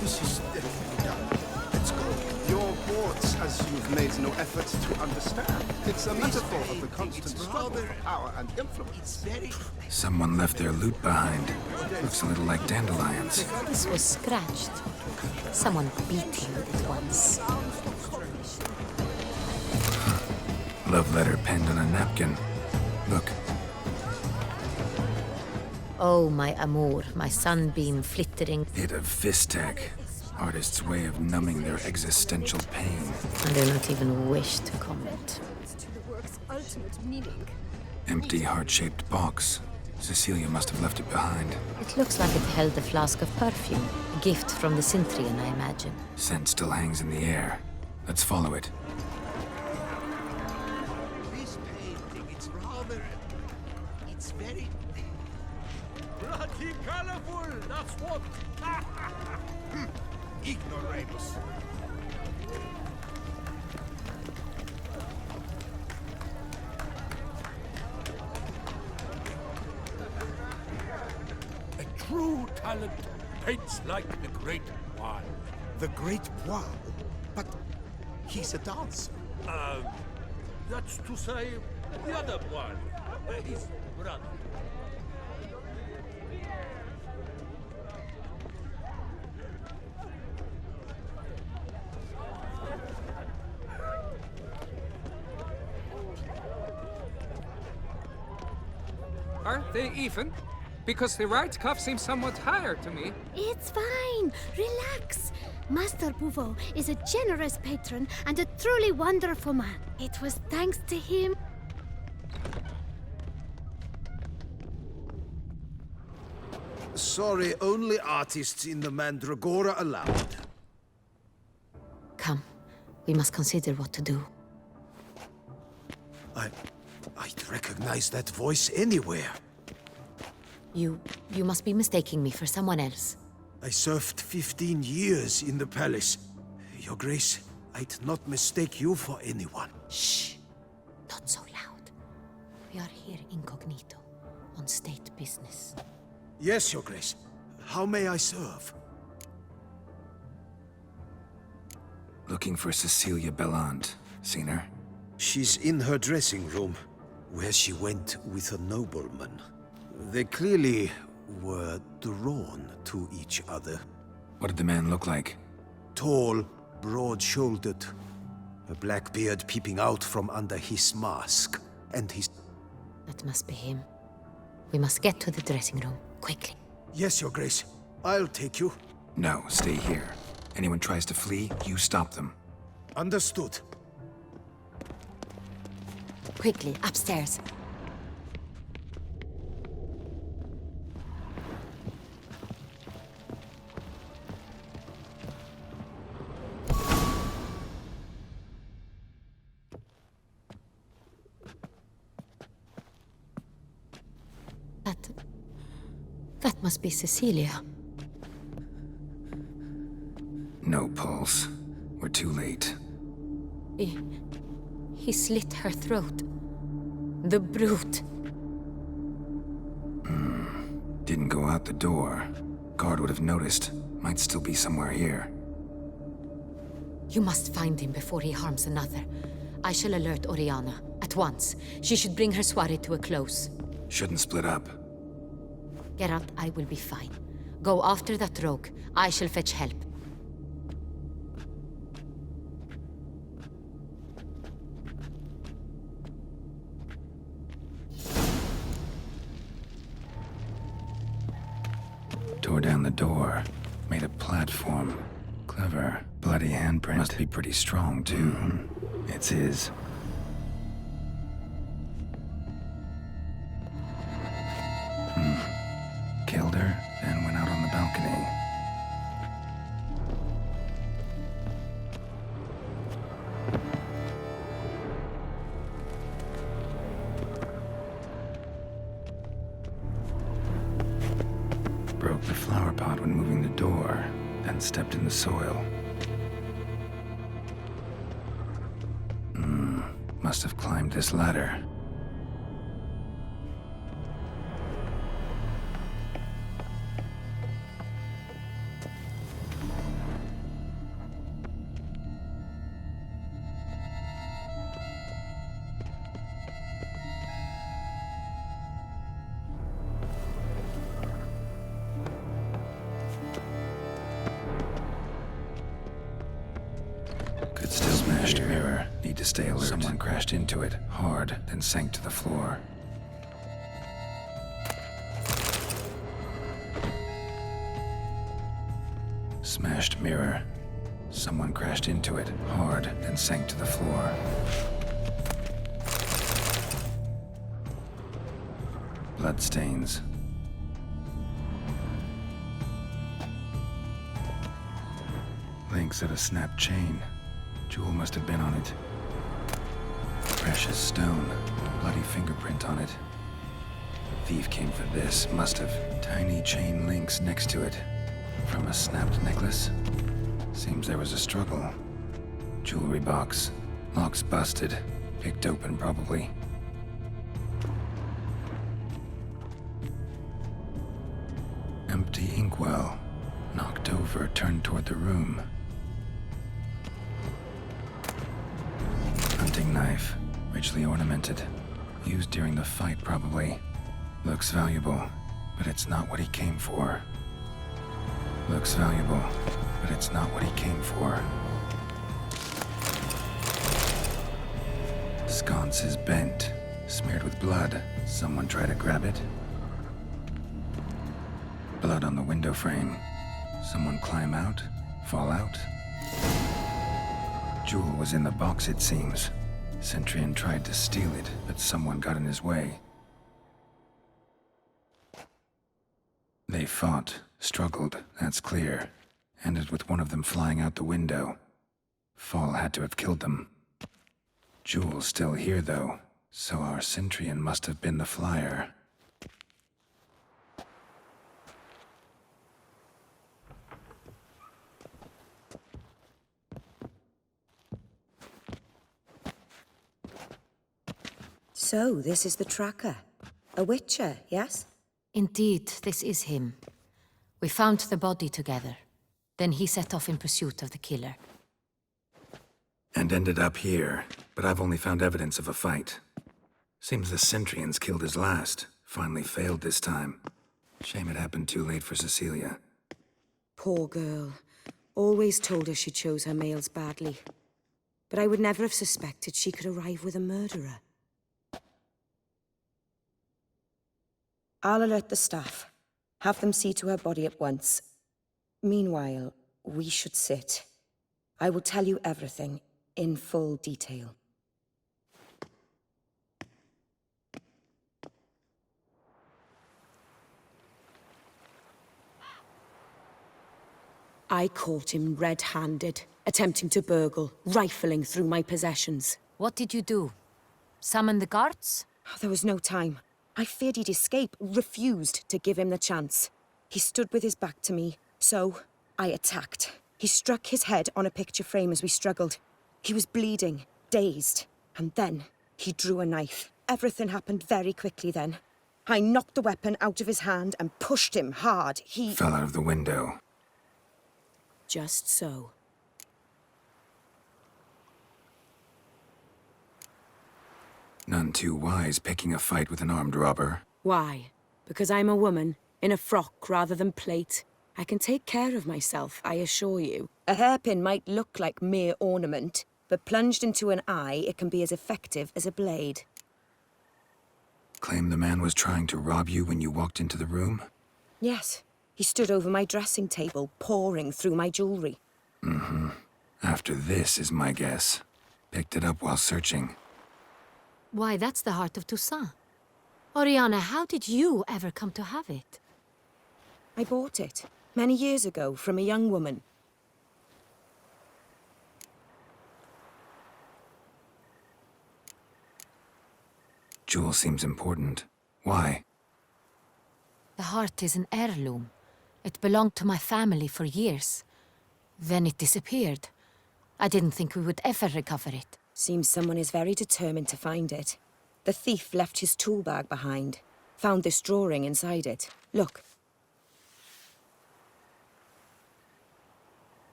This is definitely done. Let's go. Your words as you've made no effort to understand. It's a metaphor of the constant struggle for power and influence. Someone left their loot behind. Looks a little like dandelions. This was scratched. Someone beat him with it once. Love letter penned on a napkin. Look. Oh, my amour, my sunbeam flittering. Hit of Fistek. Artist's way of numbing their existential pain. I do not even wish to comment. To the work's ultimate meaning. Empty heart-shaped box. Cecilia must have left it behind. It looks like it held a flask of perfume. A gift from the Cintrian, I imagine. Scent still hangs in the air. Let's follow it. This painting, it's rather... It's very... Bloody colorful, that's what. ignoramus. A true talent paints like the great one. The Great Poil? But he's a dancer. That's to say, the other one. His brother. Aren't they even? Because the right cuff seems somewhat higher to me. It's fine. Relax. Master Bouveau is a generous patron and a truly wonderful man. It was thanks to him. Sorry, only artists in the Mandragora allowed. Come, we must consider what to do. I'd recognize that voice anywhere. You must be mistaking me for someone else. I served 15 years in the palace. Your Grace, I'd not mistake you for anyone. Shh! Not so loud. We are here incognito, on state business. Yes, Your Grace. How may I serve? Looking for Cecilia Belland. Seen her? She's in her dressing room, where she went with a nobleman. They clearly were drawn to each other. What did the man look like? Tall, broad-shouldered, a black beard peeping out from under his mask, and his... That must be him. We must get to the dressing room, quickly. Yes, Your Grace. I'll take you. No, stay here. Anyone tries to flee, you stop them. Understood. Quickly, upstairs. That must be Cecilia. No pulse. We're too late. He slit her throat. The brute. Didn't go out the door. Guard would have noticed. Might still be somewhere here. You must find him before he harms another. I shall alert Oriana. At once. She should bring her soirée to a close. Shouldn't split up. Geralt, I will be fine. Go after that rogue. I shall fetch help. platform. Clever. Bloody handprint. Must be pretty strong, too. It's his. Killed her, then went out on the balcony. Broke the flower pot when moving the door, then stepped in the soil. Must have climbed this ladder. Could still smashed mirror. Need to stay alert. Someone crashed into it hard, then sank to the floor. Smashed mirror. Someone crashed into it hard, then sank to the floor. Bloodstains. Links at a snapped chain. Jewel must have been on it. Precious stone. Bloody fingerprint on it. Thief came for this. Must have. Tiny chain links next to it. From a snapped necklace? Seems there was a struggle. Jewelry box. Lock's busted. Picked open, probably. Empty inkwell. Knocked over, turned toward the room. Hunting knife. Richly ornamented. Used during the fight, probably. Looks valuable, but it's not what he came for. Looks valuable, but it's not what he came for. Sconce is bent, smeared with blood. Someone try to grab it? Blood on the window frame. Someone climb out? Fall out? Jewel was in the box, it seems. Centurion tried to steal it, but someone got in his way. They fought, struggled, that's clear. Ended with one of them flying out the window. Fall had to have killed them. Jewel's still here, though, so our Cintrian must have been the flyer. So, this is the tracker. A witcher, yes? Indeed, this is him. We found the body together. Then he set off in pursuit of the killer. And ended up here, but I've only found evidence of a fight. Seems the Centurions killed his last. Finally failed this time. Shame it happened too late for Cecilia. Poor girl. Always told her she chose her males badly. But I would never have suspected she could arrive with a murderer. I'll alert the staff. Have them see to her body at once. Meanwhile, we should sit. I will tell you everything, in full detail. I caught him red-handed, attempting to burgle, rifling through my possessions. What did you do? Summon the guards? There was no time. I feared he'd escape, refused to give him the chance. He stood with his back to me, so I attacked. He struck his head on a picture frame as we struggled. He was bleeding, dazed, and then he drew a knife. Everything happened very quickly then. I knocked the weapon out of his hand and pushed him hard. He fell out of the window. Just so. None too wise picking a fight with an armed robber. Why? Because I'm a woman, in a frock rather than plate. I can take care of myself, I assure you. A hairpin might look like mere ornament, but plunged into an eye, it can be as effective as a blade. Claim the man was trying to rob you when you walked into the room? Yes. He stood over my dressing table, poring through my jewelry. Mm-hmm. After this is my guess. Picked it up while searching. Why, that's the heart of Toussaint. Oriana, how did you ever come to have it? I bought it, many years ago, from a young woman. Jewel seems important. Why? The heart is an heirloom. It belonged to my family for years. Then it disappeared. I didn't think we would ever recover it. Seems someone is very determined to find it. The thief left his tool bag behind. Found this drawing inside it. Look.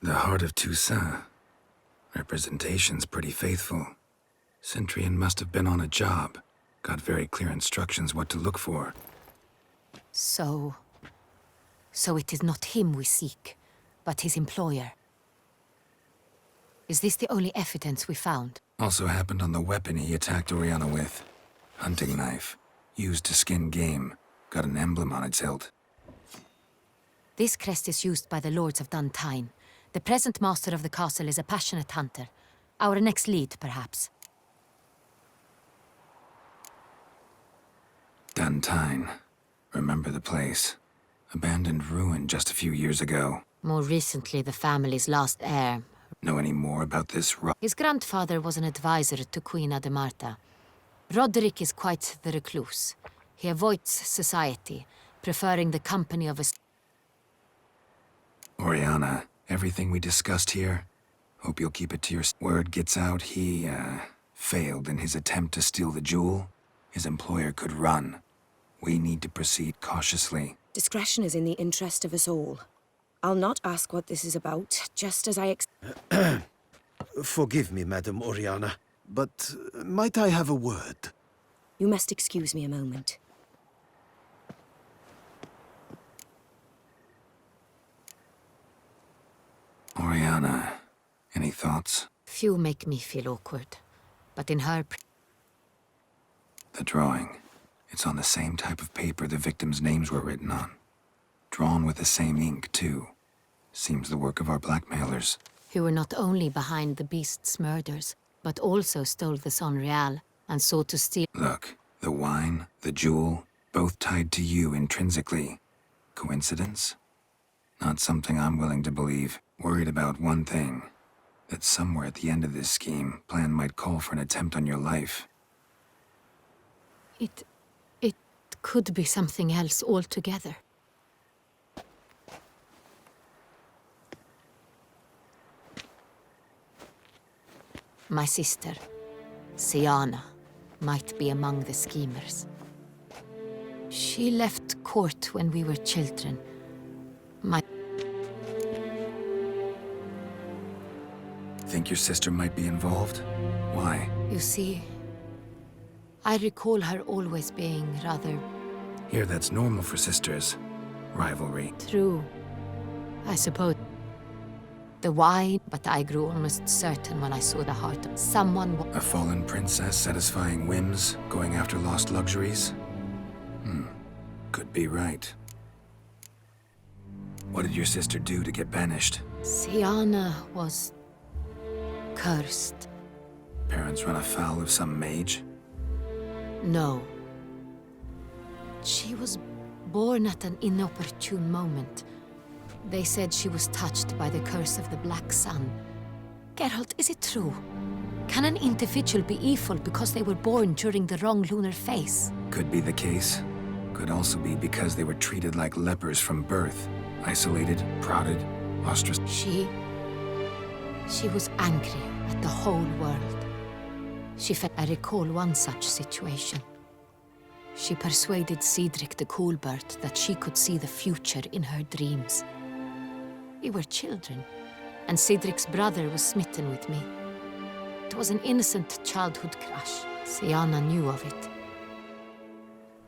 The heart of Toussaint. Representation's pretty faithful. Cintrian must have been on a job. Got very clear instructions what to look for. So it is not him we seek, but his employer. Is this the only evidence we found? Also happened on the weapon he attacked Oriana with. Hunting knife. Used to skin game. Got an emblem on its hilt. This crest is used by the Lords of Duntine. The present master of the castle is a passionate hunter. Our next lead, perhaps. Duntine. Remember the place. Abandoned ruin just a few years ago. More recently, the family's last heir. Know any more about this His grandfather was an advisor to Queen Ademarta. Roderick is quite the recluse. He avoids society, preferring the company of a... Oriana, everything we discussed here, hope you'll keep it to your... Word gets out he, failed in his attempt to steal the jewel. His employer could run. We need to proceed cautiously. Discretion is in the interest of us all. I'll not ask what this is about, just as I Forgive me, Madam Oriana, but might I have a word? You must excuse me a moment. Oriana, any thoughts? Few make me feel awkward, but in her... The drawing. It's on the same type of paper the victims' names were written on. Drawn with the same ink, too. Seems the work of our blackmailers. Who were not only behind the beast's murders, but also stole the sangreal and sought to steal... Look, the wine, the jewel, both tied to you intrinsically. Coincidence? Not something I'm willing to believe. Worried about one thing. That somewhere at the end of this scheme, plan might call for an attempt on your life. It could be something else altogether. My sister, Siana, might be among the schemers. She left court when we were children. Think your sister might be involved? Why? You see, I recall her always being rather... Here that's normal for sisters. Rivalry. True. I suppose. The wine, but I grew almost certain when I saw the heart of someone... A fallen princess satisfying whims, going after lost luxuries? Could be right. What did your sister do to get banished? Siana was... cursed. Parents run afoul of some mage? No. She was born at an inopportune moment. They said she was touched by the curse of the Black Sun. Geralt, is it true? Can an individual be evil because they were born during the wrong lunar phase? Could be the case. Could also be because they were treated like lepers from birth. Isolated, prodded, ostracized. She was angry at the whole world. I recall one such situation. She persuaded Cedric the Coolbird that she could see the future in her dreams. We were children, and Cedric's brother was smitten with me. It was an innocent childhood crush. Siana knew of it.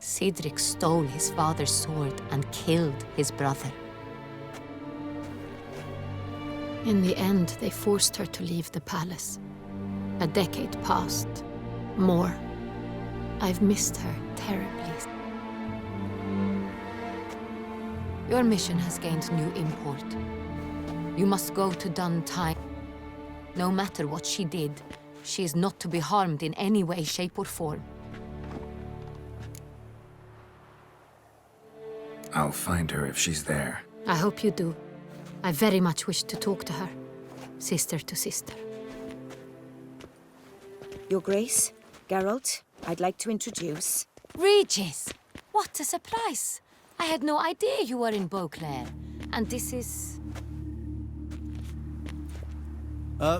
Cedric stole his father's sword and killed his brother. In the end, they forced her to leave the palace. A decade passed. More. I've missed her terribly. Your mission has gained new import. You must go to Duntine. No matter what she did, she is not to be harmed in any way, shape, or form. I'll find her if she's there. I hope you do. I very much wish to talk to her. Sister to sister. Your Grace, Geralt, I'd like to introduce... Regis! What a surprise! I had no idea you were in Beauclair. And this is...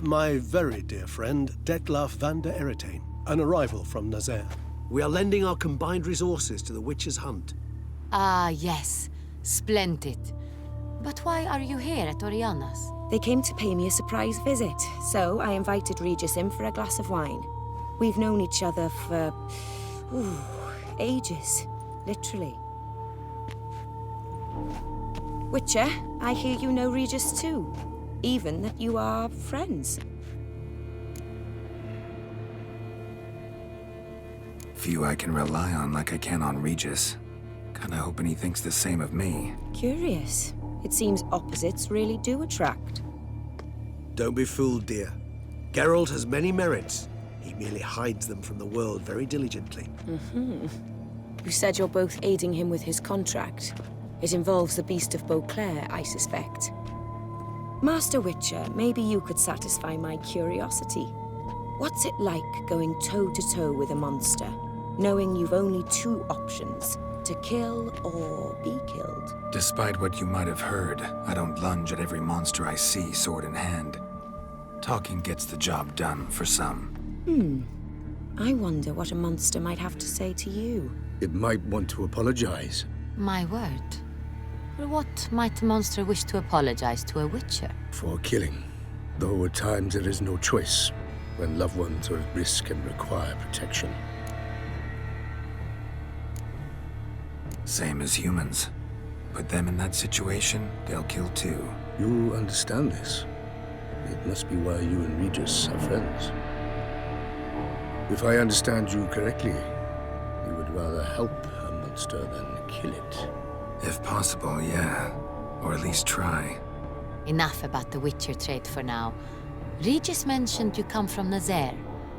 My very dear friend, Detlaf van der Eretain, an arrival from Nazaire. We are lending our combined resources to the Witcher's Hunt. Ah, yes. Splendid. But why are you here at Oriana's? They came to pay me a surprise visit, so I invited Regis in for a glass of wine. We've known each other for... ages. Literally. Witcher, I hear you know Regis too. Even that you are friends. Few I can rely on like I can on Regis. Kinda hoping he thinks the same of me. Curious. It seems opposites really do attract. Don't be fooled, dear. Geralt has many merits. He merely hides them from the world very diligently. You said you're both aiding him with his contract. It involves the Beast of Beauclair, I suspect. Master Witcher, maybe you could satisfy my curiosity. What's it like going toe-to-toe with a monster, knowing you've only two options, to kill or be killed? Despite what you might have heard, I don't lunge at every monster I see sword in hand. Talking gets the job done for some. I wonder what a monster might have to say to you. It might want to apologize. My word. For what might a monster wish to apologize to a witcher? For killing. Though at times there is no choice, when loved ones are at risk and require protection. Same as humans. Put them in that situation, they'll kill too. You understand this. It must be why you and Regis are friends. If I understand you correctly, you would rather help a monster than kill it. If possible, yeah. Or at least try. Enough about the Witcher trade for now. Regis mentioned you come from Nazaire.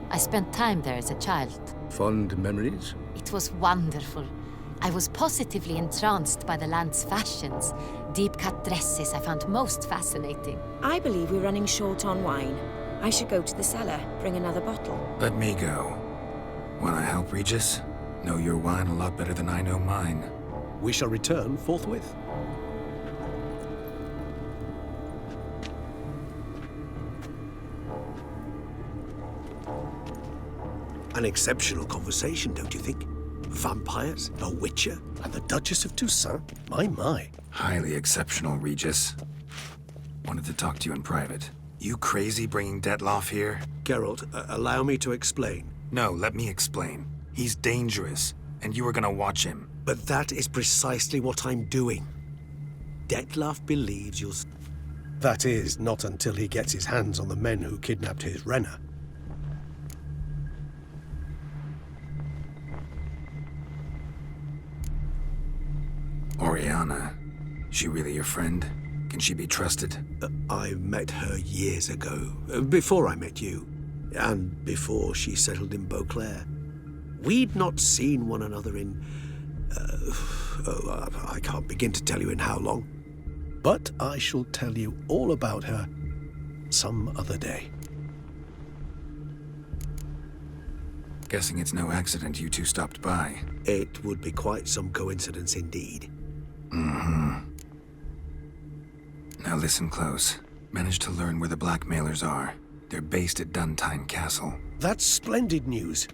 I spent time there as a child. Fond memories? It was wonderful. I was positively entranced by the land's fashions. Deep-cut dresses I found most fascinating. I believe we're running short on wine. I should go to the cellar, bring another bottle. Let me go. Wanna help, Regis? Know your wine a lot better than I know mine. We shall return forthwith. An exceptional conversation, don't you think? Vampires, a witcher, and the Duchess of Toussaint? My. Highly exceptional, Regis. Wanted to talk to you in private. You crazy bringing Detlaf here? Geralt, allow me to explain. No, let me explain. He's dangerous, and you were gonna watch him. But that is precisely what I'm doing. Detlaf believes you'll... That is, not until he gets his hands on the men who kidnapped his Renna. Oriana. She really your friend? Can she be trusted? I met her years ago, before I met you, and before she settled in Beauclair. We'd not seen one another in... I can't begin to tell you in how long. But I shall tell you all about her some other day. Guessing it's no accident you two stopped by. It would be quite some coincidence indeed. Now listen close. Managed to learn where the blackmailers are. They're based at Duntine Castle. That's splendid news.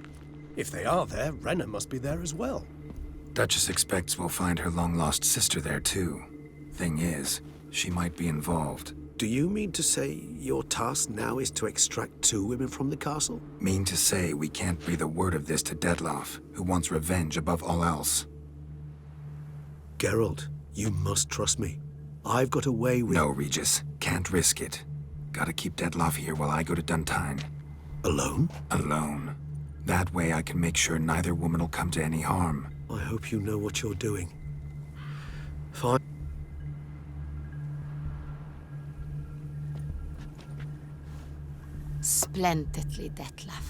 If they are there, Renna must be there as well. Duchess expects we'll find her long-lost sister there too. Thing is, she might be involved. Do you mean to say your task now is to extract 2 women from the castle? Mean to say we can't breathe a word of this to Detlaf, who wants revenge above all else. Geralt, you must trust me. I've got away with... No, Regis. Can't risk it. Gotta keep Detlaf here while I go to Duntine. Alone? Alone. That way I can make sure neither woman will come to any harm. I hope you know what you're doing. Fine. Splendidly, Detlef.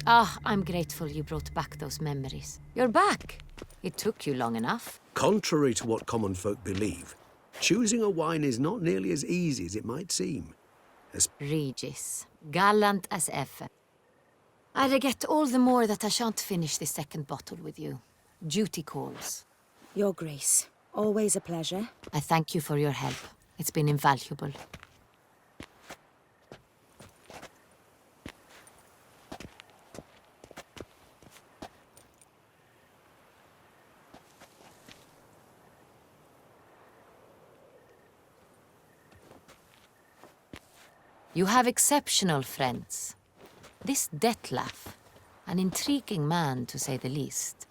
Ah, I'm grateful you brought back those memories. You're back. It took you long enough. Contrary to what common folk believe, choosing a wine is not nearly as easy as it might seem. Regis, gallant as ever. I regret all the more that I shan't finish the second bottle with you. Duty calls. Your Grace, always a pleasure. I thank you for your help. It's been invaluable. You have exceptional friends. This Detlef, an intriguing man to say the least.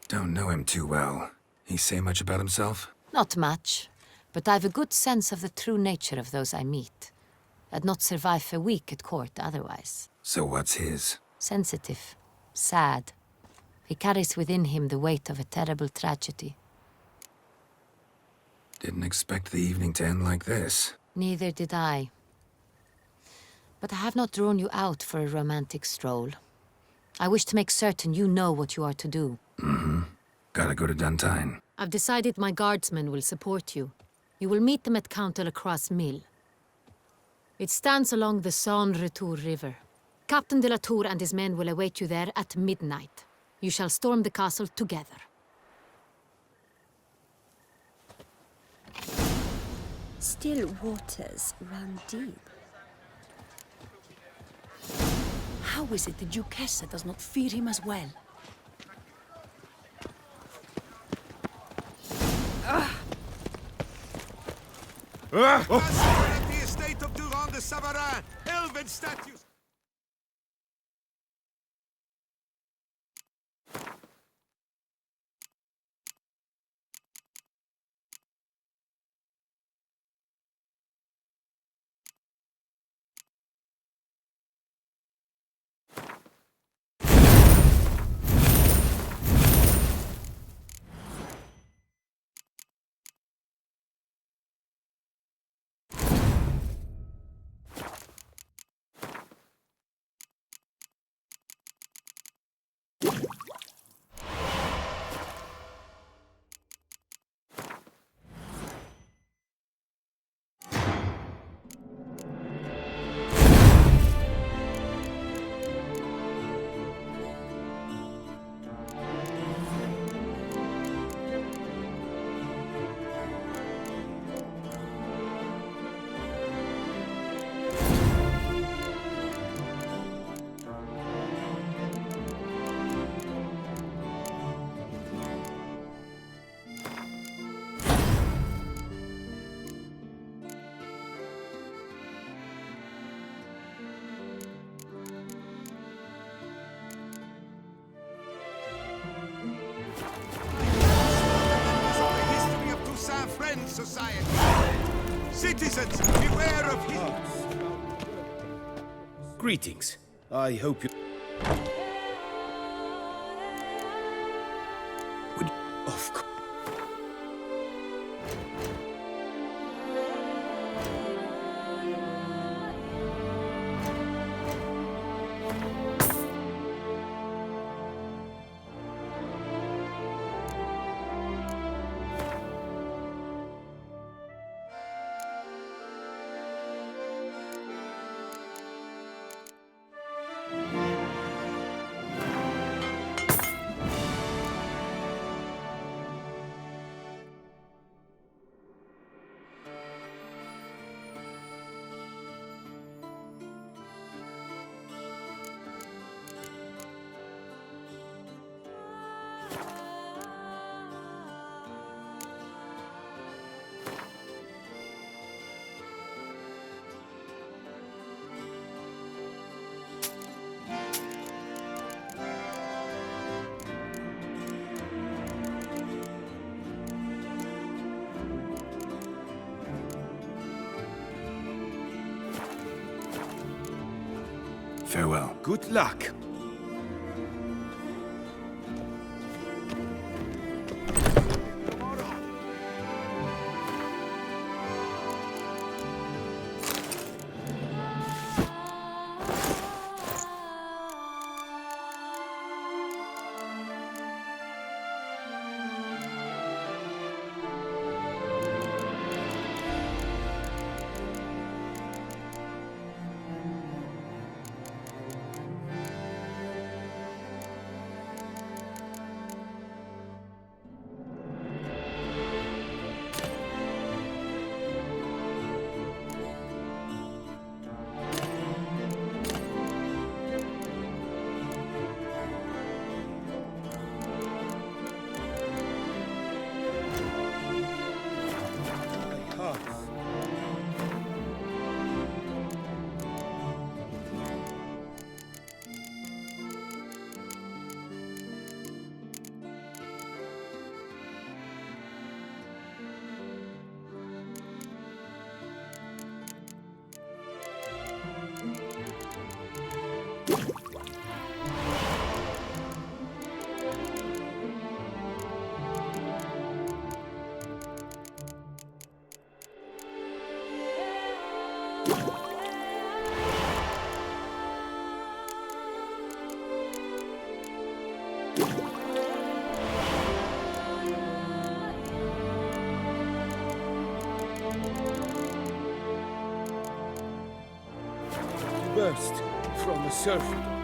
Don't know him too well. He say much about himself? Not much, but I've a good sense of the true nature of those I meet. I'd not survive a week at court otherwise. So what's his? Sensitive, sad. He carries within him the weight of a terrible tragedy. Didn't expect the evening to end like this. Neither did I. But I have not drawn you out for a romantic stroll. I wish to make certain you know what you are to do. Mm-hmm. Gotta go to Duntine. I've decided my guardsmen will support you. You will meet them at Count de la Croix's mill. It stands along the Saône-Retour River. Captain de la Tour and his men will await you there at midnight. You shall storm the castle together. Still waters run deep. How is it the Duchessa does not fear him as well? At the estate of Durand de Savarin, elven statues. Society. Citizens, beware of him. Greetings. I hope you... Of course. Farewell. Good luck. Burst from a serpent.